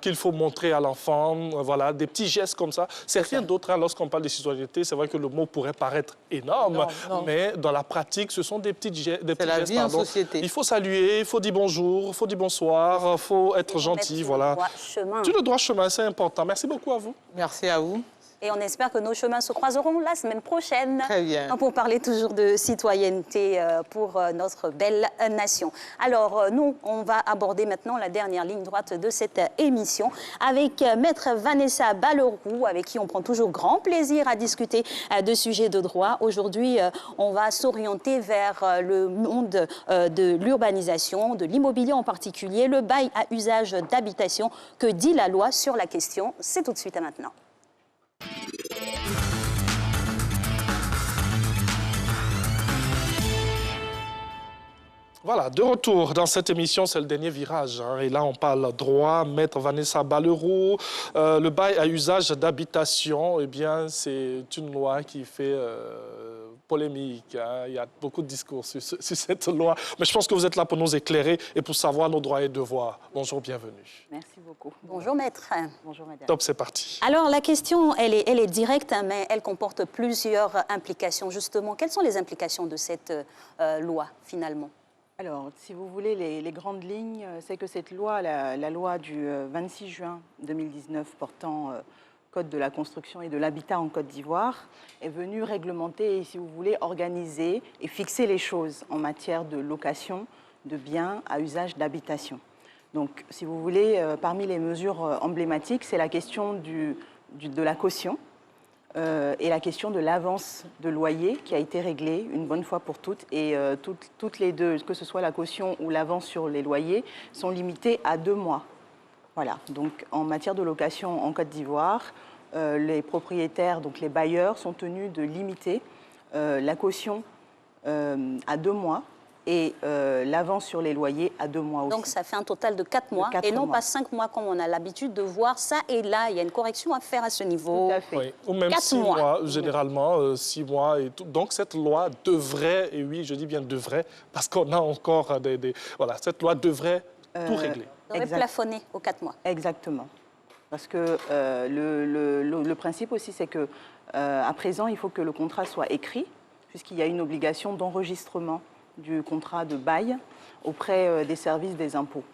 qu'il faut montrer à l'enfant, voilà, des petits gestes comme ça. C'est rien d'autre, hein, lorsqu'on parle de citoyenneté, c'est vrai que le mot pourrait paraître énorme, mais dans la pratique, ce sont des petits gestes. C'est la vie en société. Il faut saluer, il faut dire bonjour, il faut dire bonsoir, il faut être gentil, voilà. Sur le droit chemin, c'est important. Merci beaucoup à vous. Merci à vous. Et on espère que nos chemins se croiseront la semaine prochaine. Très bien. Pour parler toujours de citoyenneté pour notre belle nation. Alors, nous, on va aborder maintenant la dernière ligne droite de cette émission avec Maître Vanessa Balleroux, avec qui on prend toujours grand plaisir à discuter de sujets de droit. Aujourd'hui, on va s'orienter vers le monde de l'urbanisation, de l'immobilier en particulier, le bail à usage d'habitation. Que dit la loi sur la question? C'est tout de suite et maintenant. Voilà, de retour dans cette émission, c'est le dernier virage. Hein, et là, on parle droit, Maître Vanessa Balleroux. Le bail à usage d'habitation, eh bien, c'est une loi qui fait polémique. Hein. Il y a beaucoup de discours sur cette loi. Mais je pense que vous êtes là pour nous éclairer et pour savoir nos droits et devoirs. Bonjour, bienvenue. Merci beaucoup. Bonjour, Maître. Bonjour, madame. Top, c'est parti. Alors, la question, elle est directe, hein, mais elle comporte plusieurs implications, justement. Quelles sont les implications de cette loi, finalement? Alors, si vous voulez, les grandes lignes, c'est que cette loi, la loi du 26 juin 2019 portant Code de la construction et de l'habitat en Côte d'Ivoire, est venue réglementer et, si vous voulez, organiser et fixer les choses en matière de location de biens à usage d'habitation. Donc, si vous voulez, parmi les mesures emblématiques, c'est la question de la caution, et la question de l'avance de loyer qui a été réglée une bonne fois pour toutes. Et toutes les deux, que ce soit la caution ou l'avance sur les loyers, sont limitées à 2 mois. Voilà. Donc, en matière de location en Côte d'Ivoire, les propriétaires, donc les bailleurs, sont tenus de limiter la caution à 2 mois et l'avance sur les loyers à 2 mois aussi. Donc ça fait un total de 4 mois et non pas 5 mois comme on a l'habitude de voir ça et là. Il y a une correction à faire à ce niveau. Tout à fait. Oui. Ou même 4 6 mois, généralement, 6 mois. Et tout. Donc cette loi devrait, et oui, je dis bien devrait, parce qu'on a encore voilà, cette loi devrait tout régler. Devrait plafonner aux 4 mois. Exactement. Parce que le principe aussi, c'est que à présent, il faut que le contrat soit écrit, puisqu'il y a une obligation d'enregistrement du contrat de bail auprès des services des impôts.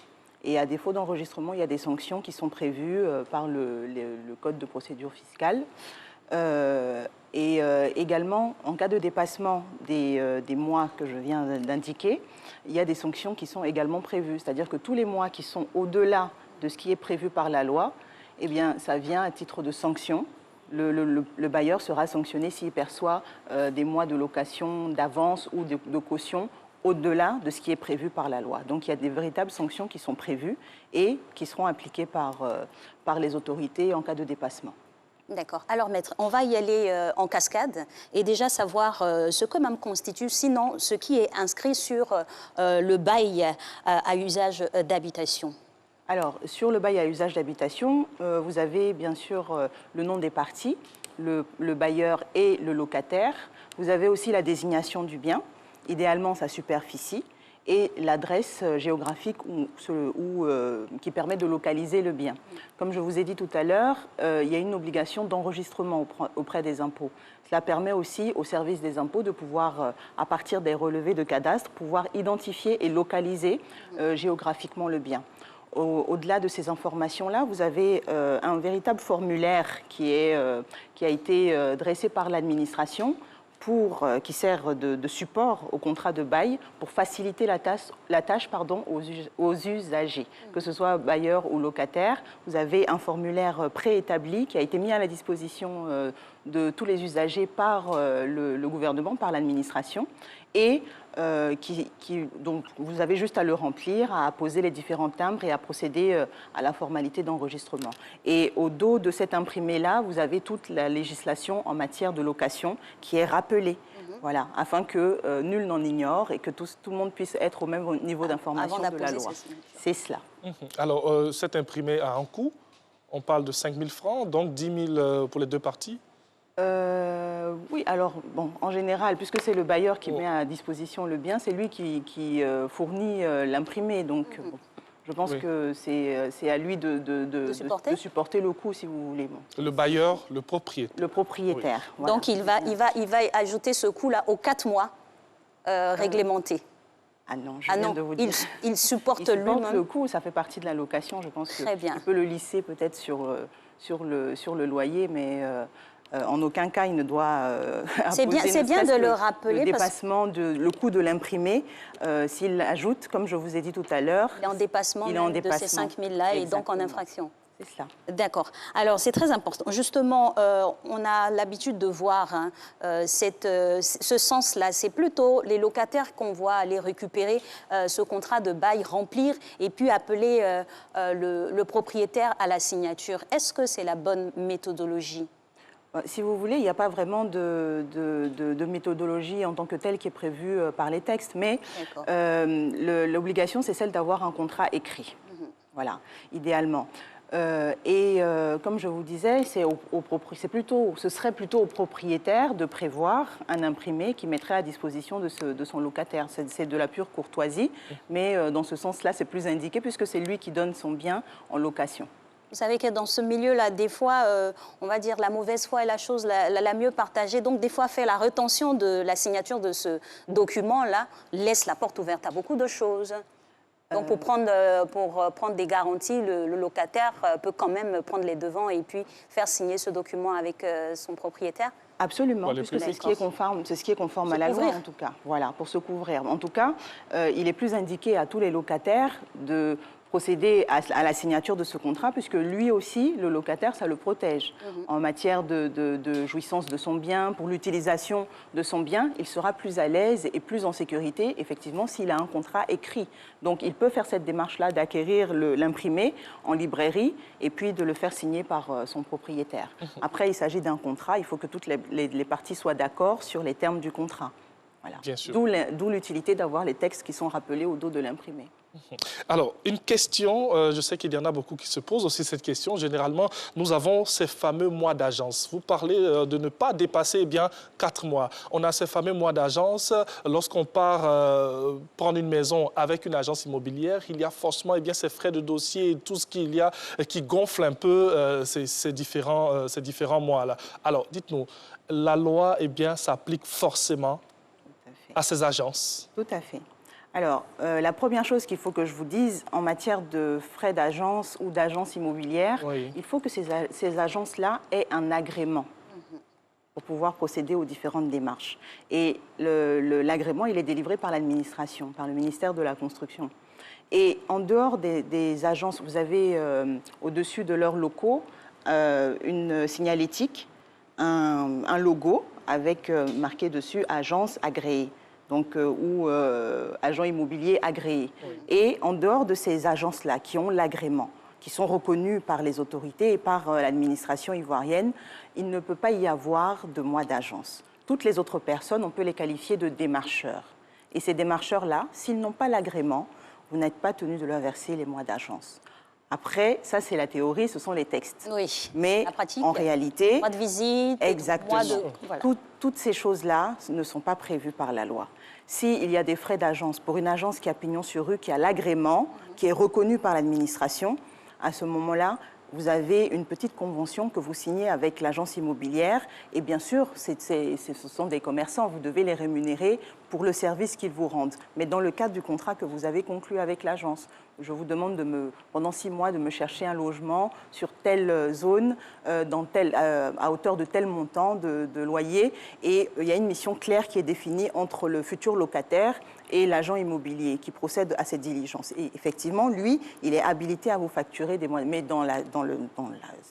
Et à défaut d'enregistrement, il y a des sanctions qui sont prévues par le Code de procédure fiscale. Également, en cas de dépassement des mois que je viens d'indiquer, il y a des sanctions qui sont également prévues. C'est-à-dire que tous les mois qui sont au-delà de ce qui est prévu par la loi, eh bien, ça vient à titre de sanction. Le bailleur sera sanctionné s'il perçoit des mois de location, d'avance ou de caution au-delà de ce qui est prévu par la loi. Donc il y a des véritables sanctions qui sont prévues et qui seront appliquées par les autorités en cas de dépassement. D'accord. Alors, Maître, on va y aller en cascade et déjà savoir ce que même constitue, sinon ce qui est inscrit sur le bail à usage d'habitation. Alors, sur le bail à usage d'habitation, vous avez bien sûr le nom des parties, le bailleur et le locataire. Vous avez aussi la désignation du bien, idéalement sa superficie, et l'adresse géographique qui permet de localiser le bien. Comme je vous ai dit tout à l'heure, il y a une obligation d'enregistrement auprès des impôts. Cela permet aussi au service des impôts de pouvoir, à partir des relevés de cadastre, pouvoir identifier et localiser géographiquement le bien. Au-delà de ces informations-là, vous avez un véritable formulaire qui a été dressé par l'administration qui sert de support au contrat de bail pour faciliter la tâche aux usagers, que ce soit bailleurs ou locataires. Vous avez un formulaire préétabli qui a été mis à la disposition de tous les usagers par le gouvernement, par l'administration, et donc vous avez juste à le remplir, à apposer les différents timbres et à procéder à la formalité d'enregistrement. Et au dos de cet imprimé-là, vous avez toute la législation en matière de location qui est rappelée. Voilà, afin que nul n'en ignore et que tout le monde puisse être au même niveau d'information de la loi. C'est cela. Alors, cet imprimé a un coût. On parle de 5 000 francs, donc 10 000 pour les deux parties. Oui, alors, bon, en général, puisque c'est le bailleur qui met à disposition le bien, c'est lui qui fournit l'imprimé. Donc, bon, je pense que c'est à lui de supporter le coût, si vous voulez. Bon. Le bailleur, le propriétaire. Le propriétaire. Oui. Voilà. Donc, il va ajouter ce coût-là aux 4 mois réglementés. Ah non, je viens de vous dire. Il supporte lui-même le coût, ça fait partie de la location. Je pense qu'il peut le lisser peut-être sur le loyer, mais en aucun cas il ne doit c'est bien de le rappeler. Le dépassement, le coût de l'imprimé, s'il ajoute, comme je vous ai dit tout à l'heure, il est en dépassement, de ces 5 000-là et donc en infraction. C'est cela. D'accord. Alors, c'est très important. Justement, on a l'habitude de voir ce sens-là. C'est plutôt les locataires qu'on voit aller récupérer ce contrat de bail, remplir et puis appeler le propriétaire à la signature. Est-ce que c'est la bonne méthodologie ? Si vous voulez, il n'y a pas vraiment de méthodologie en tant que telle qui est prévue par les textes, mais l'obligation, c'est celle d'avoir un contrat écrit. Voilà, idéalement. Comme je vous disais, ce serait plutôt au propriétaire de prévoir un imprimé qui mettrait à disposition de son locataire. C'est de la pure courtoisie, mais dans ce sens-là, c'est plus indiqué puisque c'est lui qui donne son bien en location. Vous savez que dans ce milieu-là, des fois, on va dire la mauvaise foi est la chose la mieux partagée. Donc, des fois, faire la rétention de la signature de ce document-là laisse la porte ouverte à beaucoup de choses. Donc, pour prendre des garanties, le locataire peut quand même prendre les devants et puis faire signer ce document avec son propriétaire. Absolument, puisque c'est ce qui est conforme à la loi, en tout cas. Voilà, pour se couvrir. En tout cas, il est plus indiqué à tous les locataires de procéder à la signature de ce contrat, puisque lui aussi, le locataire, ça le protège. En matière de jouissance de son bien, pour l'utilisation de son bien, il sera plus à l'aise et plus en sécurité, effectivement, s'il a un contrat écrit. Donc, il peut faire cette démarche-là d'acquérir l'imprimé en librairie et puis de le faire signer par son propriétaire. Après, il s'agit d'un contrat, il faut que toutes les parties soient d'accord sur les termes du contrat. Voilà. D'où l'utilité d'avoir les textes qui sont rappelés au dos de l'imprimé. Alors, une question, je sais qu'il y en a beaucoup qui se posent aussi cette question. Généralement, nous avons ces fameux mois d'agence. Vous parlez de ne pas dépasser 4 mois. On a ces fameux mois d'agence. Lorsqu'on part prendre une maison avec une agence immobilière, il y a forcément ces frais de dossier et tout ce qu'il y a qui gonfle un peu ces différents mois-là. Alors, dites-nous, la loi s'applique forcément à ces agences? Tout à fait. Alors, la première chose qu'il faut que je vous dise, en matière de frais d'agence ou d'agence immobilière, il faut que ces agences-là aient un agrément pour pouvoir procéder aux différentes démarches. Et l'agrément, il est délivré par l'administration, par le ministère de la Construction. Et en dehors des agences, vous avez au-dessus de leurs locaux une signalétique, un logo avec marqué dessus « agence agréée ». Donc, ou agents immobiliers agréés. Et en dehors de ces agences-là qui ont l'agrément, qui sont reconnues par les autorités et par l'administration ivoirienne, il ne peut pas y avoir de mois d'agence. Toutes les autres personnes, on peut les qualifier de démarcheurs. Et ces démarcheurs-là, s'ils n'ont pas l'agrément, vous n'êtes pas tenu de leur verser les mois d'agence. Après, ça c'est la théorie, ce sont les textes. Oui. Mais la pratique, en réalité, droit de visite, exactement. voilà. Toutes ces choses-là ne sont pas prévues par la loi. S'il y a des frais d'agence pour une agence qui a pignon sur rue, qui a l'agrément, qui est reconnu par l'administration, à ce moment-là, vous avez une petite convention que vous signez avec l'agence immobilière. Et bien sûr, ce sont des commerçants, vous devez les rémunérer pour le service qu'ils vous rendent. Mais dans le cadre du contrat que vous avez conclu avec l'agence, je vous demande pendant 6 mois de me chercher un logement sur telle zone, à hauteur de tel montant de loyer. Et il y a une mission claire qui est définie entre le futur locataire et l'agent immobilier qui procède à cette diligence. Et effectivement, lui, il est habilité à vous facturer des mois, mais dans la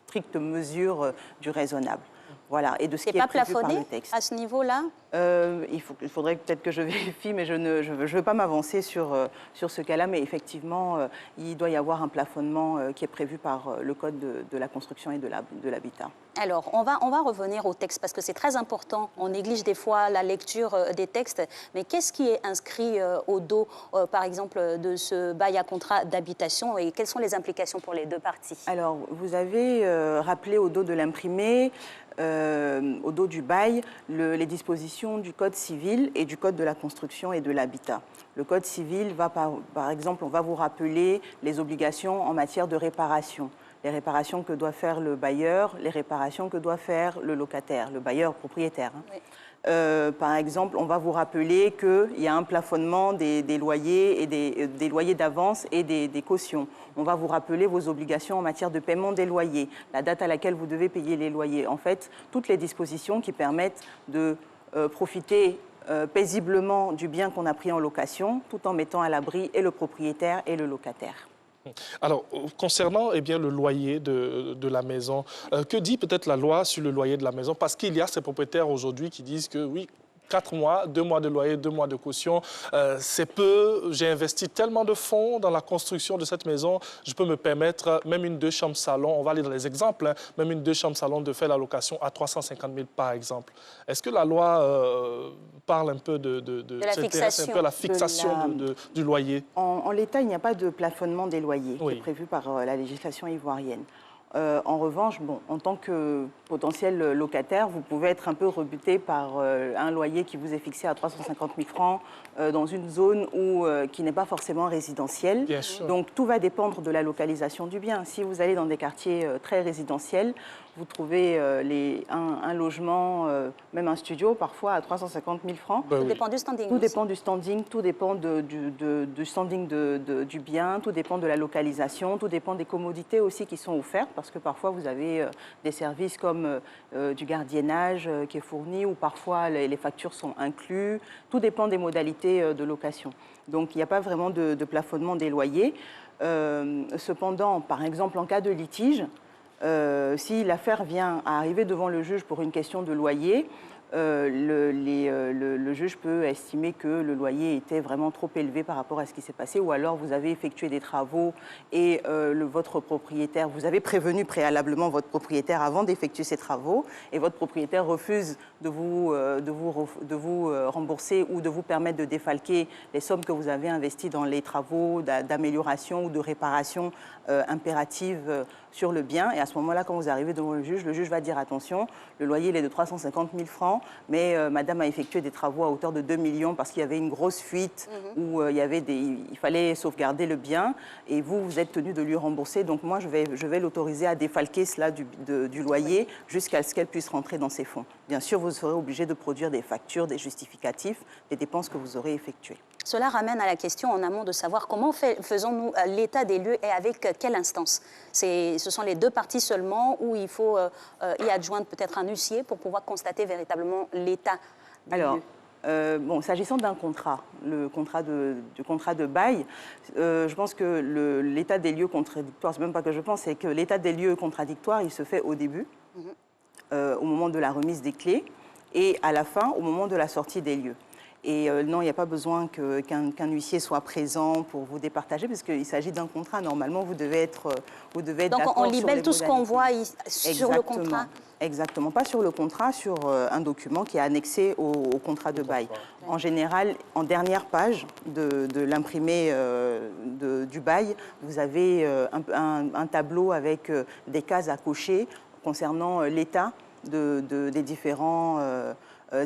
stricte mesure du raisonnable. Voilà, et de ce qui est prévu par le texte. À ce niveau-là? Il faudrait peut-être que je vérifie, mais je ne veux pas m'avancer sur ce cas-là. Mais effectivement, il doit y avoir un plafonnement qui est prévu par le Code de la construction et de l'habitat. Alors, on va revenir au texte parce que c'est très important. On néglige des fois la lecture des textes. Mais qu'est-ce qui est inscrit au dos, par exemple, de ce bail à contrat d'habitation et quelles sont les implications pour les deux parties? Alors, vous avez rappelé au dos de l'imprimé, au dos du bail, les dispositions du Code civil et du Code de la construction et de l'habitat. Le Code civil va, par exemple, on va vous rappeler les obligations en matière de réparation. Les réparations que doit faire le bailleur, les réparations que doit faire le locataire, le bailleur propriétaire. Oui. Par exemple, on va vous rappeler qu'il y a un plafonnement des loyers et des loyers d'avance et des cautions. On va vous rappeler vos obligations en matière de paiement des loyers, la date à laquelle vous devez payer les loyers. En fait, toutes les dispositions qui permettent de profiter paisiblement du bien qu'on a pris en location, tout en mettant à l'abri et le propriétaire et le locataire. Alors, concernant le loyer de la maison, que dit peut-être la loi sur le loyer de la maison? Parce qu'il y a ces propriétaires aujourd'hui qui disent que oui, 4 mois, 2 mois de loyer, 2 mois de caution, c'est peu. J'ai investi tellement de fonds dans la construction de cette maison, je peux me permettre même une 2 chambres salon, on va aller dans les exemples, hein, même une 2 chambres salon de faire la location à 350 000 par exemple. Est-ce que la loi parle un peu de la fixation du loyer? En l'état, il n'y a pas de plafonnement des loyers qui est prévu par la législation ivoirienne. En revanche, en tant que potentiel locataire, vous pouvez être un peu rebuté par un loyer qui vous est fixé à 350 000 francs dans une zone qui n'est pas forcément résidentielle. Donc tout va dépendre de la localisation du bien. Si vous allez dans des quartiers très résidentiels, vous trouvez un logement, même un studio, parfois à 350 000 francs. Tout dépend du standing. Tout dépend du standing, tout dépend du standing du bien, tout dépend de la localisation, tout dépend des commodités aussi qui sont offertes, parce que parfois vous avez des services comme du gardiennage qui est fourni, ou parfois les factures sont incluses. Tout dépend des modalités de location. Donc il n'y a pas vraiment de plafonnement des loyers. Cependant, par exemple, en cas de litige, si l'affaire vient à arriver devant le juge pour une question de loyer, le juge peut estimer que le loyer était vraiment trop élevé par rapport à ce qui s'est passé, ou alors vous avez effectué des travaux et votre propriétaire, vous avez prévenu préalablement votre propriétaire avant d'effectuer ces travaux, et votre propriétaire refuse de vous rembourser ou de vous permettre de défalquer les sommes que vous avez investies dans les travaux d'amélioration ou de réparation impératives sur le bien. Et à ce moment-là, quand vous arrivez devant le juge va dire attention, le loyer il est de 350 000 francs, mais madame a effectué des travaux à hauteur de 2 millions parce qu'il y avait une grosse fuite où il fallait sauvegarder le bien, et vous êtes tenu de lui rembourser. Donc moi, je vais l'autoriser à défalquer cela du loyer jusqu'à ce qu'elle puisse rentrer dans ses fonds. Bien sûr, vous serez obligé de produire des factures, des justificatifs des dépenses que vous aurez effectuées. Cela ramène à la question en amont de savoir comment faisons-nous l'état des lieux et avec quelle instance. Ce sont les deux parties seulement où il faut y adjoindre peut-être un huissier pour pouvoir constater véritablement l'état des lieux. S'agissant d'un contrat, du contrat de bail, je pense que l'état des lieux contradictoires, c'est même pas que je pense, c'est que l'état des lieux contradictoires, il se fait au début, au moment de la remise des clés, et à la fin, au moment de la sortie des lieux. Et non, il n'y a pas besoin qu'un huissier soit présent pour vous départager, parce qu'il s'agit d'un contrat. Normalement, vous devez être Donc on libelle tout ce qu'on voit sur le Exactement. contrat. Exactement, pas sur le contrat, sur un document qui est annexé au contrat de bail. En général, en dernière page de l'imprimé du bail, vous avez un tableau avec des cases à cocher concernant l'état des différents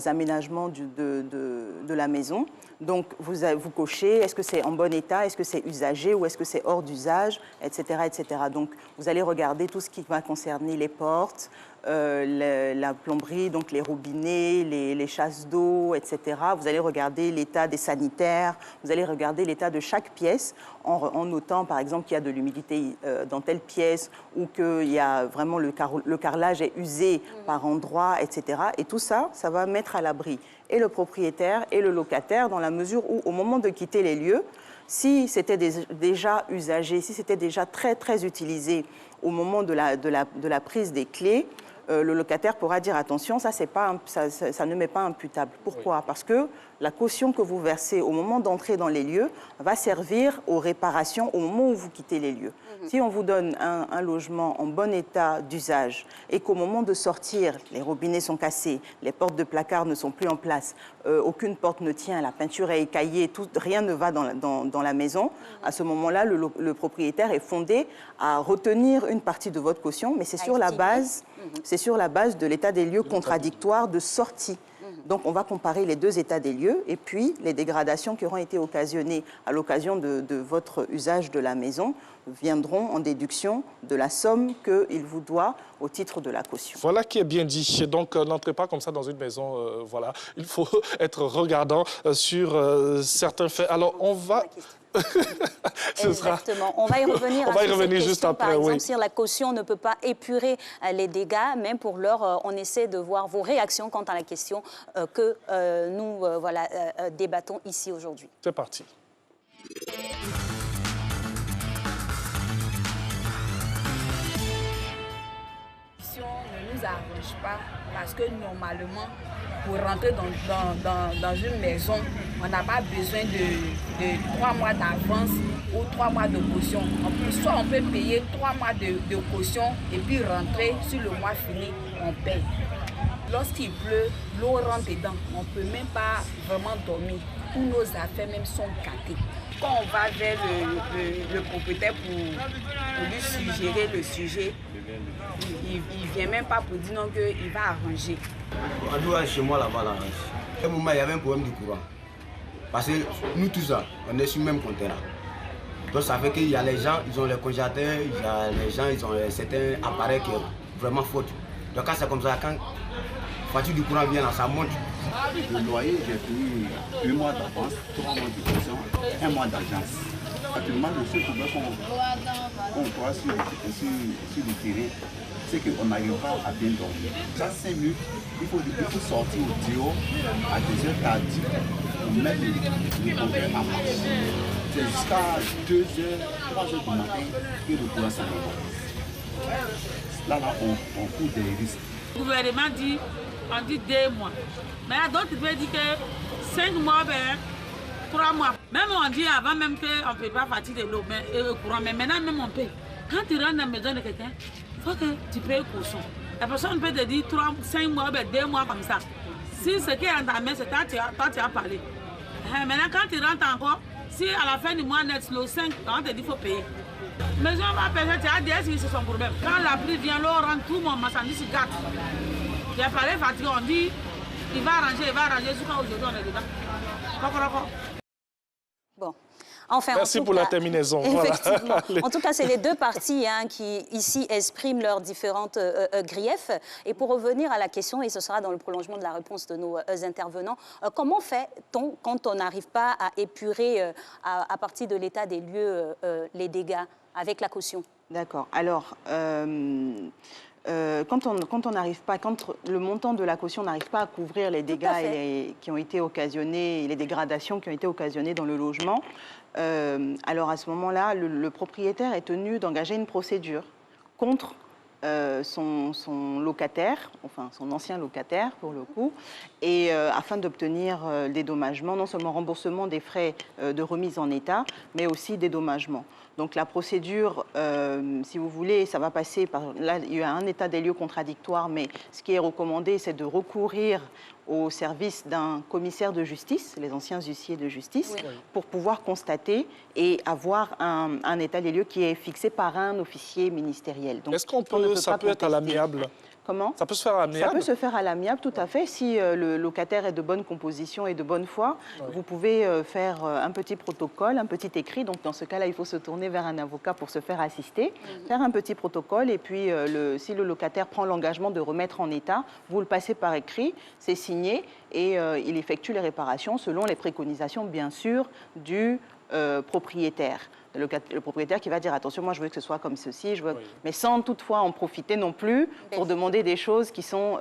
aménagements de la maison. Donc, vous cochez, est-ce que c'est en bon état, est-ce que c'est usagé ou est-ce que c'est hors d'usage, etc., etc. Donc, vous allez regarder tout ce qui va concerner les portes, la plomberie, donc les robinets, les chasses d'eau, etc. Vous allez regarder l'état des sanitaires, vous allez regarder l'état de chaque pièce en notant, par exemple, qu'il y a de l'humidité dans telle pièce ou qu'il y a vraiment le carrelage est usé par endroit, etc. Et tout ça, ça va mettre à l'abri et le propriétaire et le locataire dans la mesure où, au moment de quitter les lieux, si c'était déjà usagé, si c'était déjà très, très utilisé au moment de la prise des clés, le locataire pourra dire attention, ça ne m'est pas imputable. Pourquoi? Parce que la caution que vous versez au moment d'entrer dans les lieux va servir aux réparations au moment où vous quittez les lieux. Si on vous donne un logement en bon état d'usage et qu'au moment de sortir, les robinets sont cassés, les portes de placard ne sont plus en place, aucune porte ne tient, la peinture est écaillée, rien ne va dans la maison, à ce moment-là, le propriétaire est fondé à retenir une partie de votre caution, mais c'est sur la base de l'état des lieux contradictoire de sortie. Donc, on va comparer les deux états des lieux et puis les dégradations qui auront été occasionnées à l'occasion de votre usage de la maison viendront en déduction de la somme qu'il vous doit au titre de la caution. Voilà qui est bien dit. Donc, n'entrez pas comme ça dans une maison. Voilà. Il faut être regardant sur certains faits. Alors, on va... Exactement. On va y revenir, on va y revenir juste après. Par exemple, oui. si la caution ne peut pas épurer les dégâts, mais pour l'heure, on essaie de voir vos réactions quant à la question que nous débattons ici aujourd'hui. C'est parti. Ne nous arrange pas parce que normalement, pour rentrer dans une maison, on n'a pas besoin de 3 mois d'avance ou 3 mois de caution. Soit on peut payer 3 mois de caution et puis rentrer sur le mois fini, on paye. Lorsqu'il pleut, l'eau rentre dedans, on ne peut même pas vraiment dormir. Tous nos affaires même sont gâtées. Quand on va vers le propriétaire pour lui suggérer le sujet, il ne vient même pas pour dire non qu'il va arranger. En tout cas, chez moi là-bas, à un moment, il y avait un problème de courant. Parce que nous tous, on est sur le même compteur. Donc ça fait qu'il y a les gens, ils ont les congélateurs, il y a les gens, ils ont certains appareils qui sont vraiment fautes. Donc quand c'est comme ça, quand la facture du courant vient là, ça monte. Le loyer, j'ai payé 2 mois d'avance, 3 mois de caution, 1 mois d'agence. Actuellement, le seul problème qu'on voit sur le terrain, c'est qu'on n'arrive pas à bien dormir. Chaque 5 minutes, il faut sortir au dehors à des heures tardives pour mettre le compteur en marche. C'est jusqu'à 2 heures, 3 heures du matin que le courant s'arrête. Là, on court des risques. Le gouvernement dit, on dit 2 mois. Mais d'autres peuvent dire que 5 mois, 3 mois. Même on dit avant même qu'on ne peut pas fatiguer l'eau, courant, mais maintenant même on paye. Quand tu rentres dans la maison de quelqu'un, il faut que tu payes caution. La personne peut te dire 5 mois, 2 mois comme ça. Si ce qui est dans ta main, c'est toi tu as parlé. Maintenant, quand tu rentres encore, si à la fin du mois net, le 5, on te dit qu'il faut payer. Mais on va payer, tu as dit c'est son problème. Quand la pluie vient, l'eau rentre, tout mon marchandise se gâte. Il a parlé fatigué, on dit il va arranger, jusqu'à aujourd'hui on est dedans. Bon. Enfin, merci pour la terminaison. Effectivement. Voilà. En tout cas, c'est les deux parties qui, ici, expriment leurs différentes griefs. Et pour revenir à la question, et ce sera dans le prolongement de la réponse de nos intervenants, comment fait-on quand on n'arrive pas à épurer, à partir de l'état des lieux, les dégâts avec la caution? D'accord. Alors, quand on n'arrive pas, quand le montant de la caution n'arrive pas à couvrir les dégâts qui ont été occasionnés, les dégradations qui ont été occasionnées dans le logement, alors à ce moment-là, le propriétaire est tenu d'engager une procédure contre son locataire, enfin son ancien locataire pour le coup, et afin d'obtenir dédommagement, non seulement remboursement des frais de remise en état, mais aussi dédommagement. Donc la procédure, si vous voulez, ça va passer par... Là, il y a un état des lieux contradictoire, mais ce qui est recommandé, c'est de recourir au service d'un commissaire de justice, les anciens huissiers de justice, pour pouvoir constater et avoir un état des lieux qui est fixé par un officier ministériel. Est-ce qu'on peut, ça peut être à l'amiable? Comment? Ça peut se faire à l'amiable? Ça peut se faire à l'amiable, tout à fait. Si le locataire est de bonne composition et de bonne foi, vous pouvez faire un petit protocole, un petit écrit. Donc, dans ce cas-là, il faut se tourner vers un avocat pour se faire assister, faire un petit protocole. Et puis, si le locataire prend l'engagement de remettre en état, vous le passez par écrit, c'est signé et il effectue les réparations selon les préconisations, bien sûr, du propriétaire. Le propriétaire qui va dire attention, moi je veux que ce soit comme ceci, mais sans toutefois en profiter non plus pour demander des choses qui sont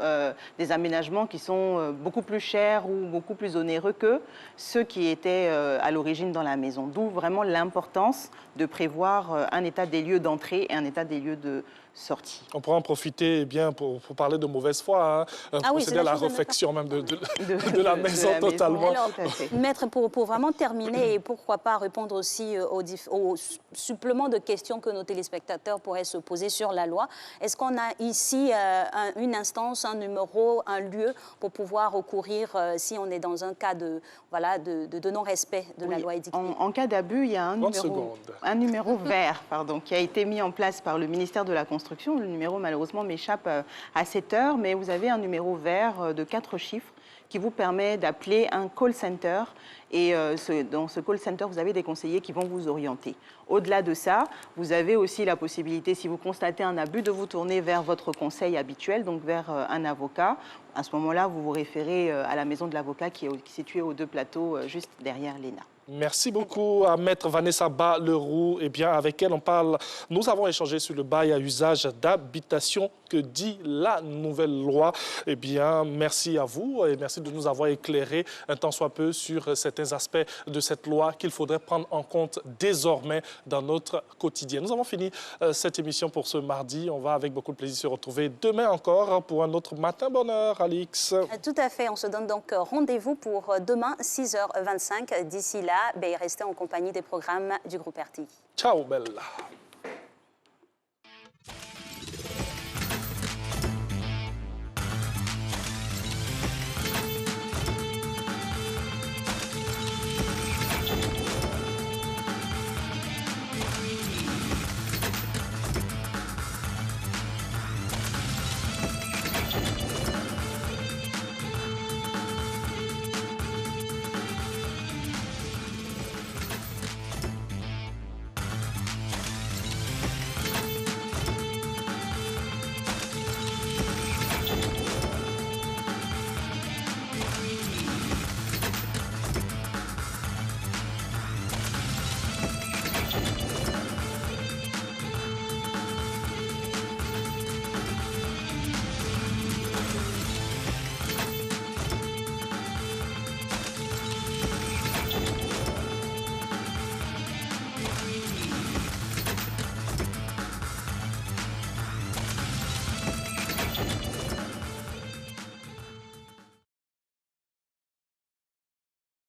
des aménagements qui sont beaucoup plus chers ou beaucoup plus onéreux que ceux qui étaient à l'origine dans la maison. D'où vraiment l'importance de prévoir un état des lieux d'entrée et un état des lieux de sortie. On pourra en profiter bien pour parler de mauvaise foi, procéder à la réfection même de la maison totalement. Alors, Maître, pour vraiment terminer et pourquoi pas répondre aussi aux suppléments de questions que nos téléspectateurs pourraient se poser sur la loi, est-ce qu'on a ici une instance, un numéro, un lieu pour pouvoir recourir si on est dans un cas de non-respect de la loi édictée? En cas d'abus, il y a un numéro vert qui a été mis en place par le ministère de la Construction. Le numéro, malheureusement, m'échappe à cette heure, mais vous avez un numéro vert de 4 chiffres qui vous permet d'appeler un call center. Et dans ce call center, vous avez des conseillers qui vont vous orienter. Au-delà de ça, vous avez aussi la possibilité, si vous constatez un abus, de vous tourner vers votre conseil habituel, donc vers un avocat. À ce moment-là, vous vous référez à la maison de l'avocat qui est située aux 2 plateaux, juste derrière l'ENA. Merci beaucoup à Maître Vanessa Ba-Leroux. Eh bien, avec elle, nous avons échangé sur le bail à usage d'habitation que dit la nouvelle loi. Eh bien, merci à vous et merci de nous avoir éclairé un tant soit peu sur certains aspects de cette loi qu'il faudrait prendre en compte désormais dans notre quotidien. Nous avons fini cette émission pour ce mardi. On va avec beaucoup de plaisir se retrouver demain encore pour un autre Matin Bonheur, Alix. Tout à fait. On se donne donc rendez-vous pour demain, 6h25. D'ici là, restez en compagnie des programmes du groupe RTI. Ciao, Bella.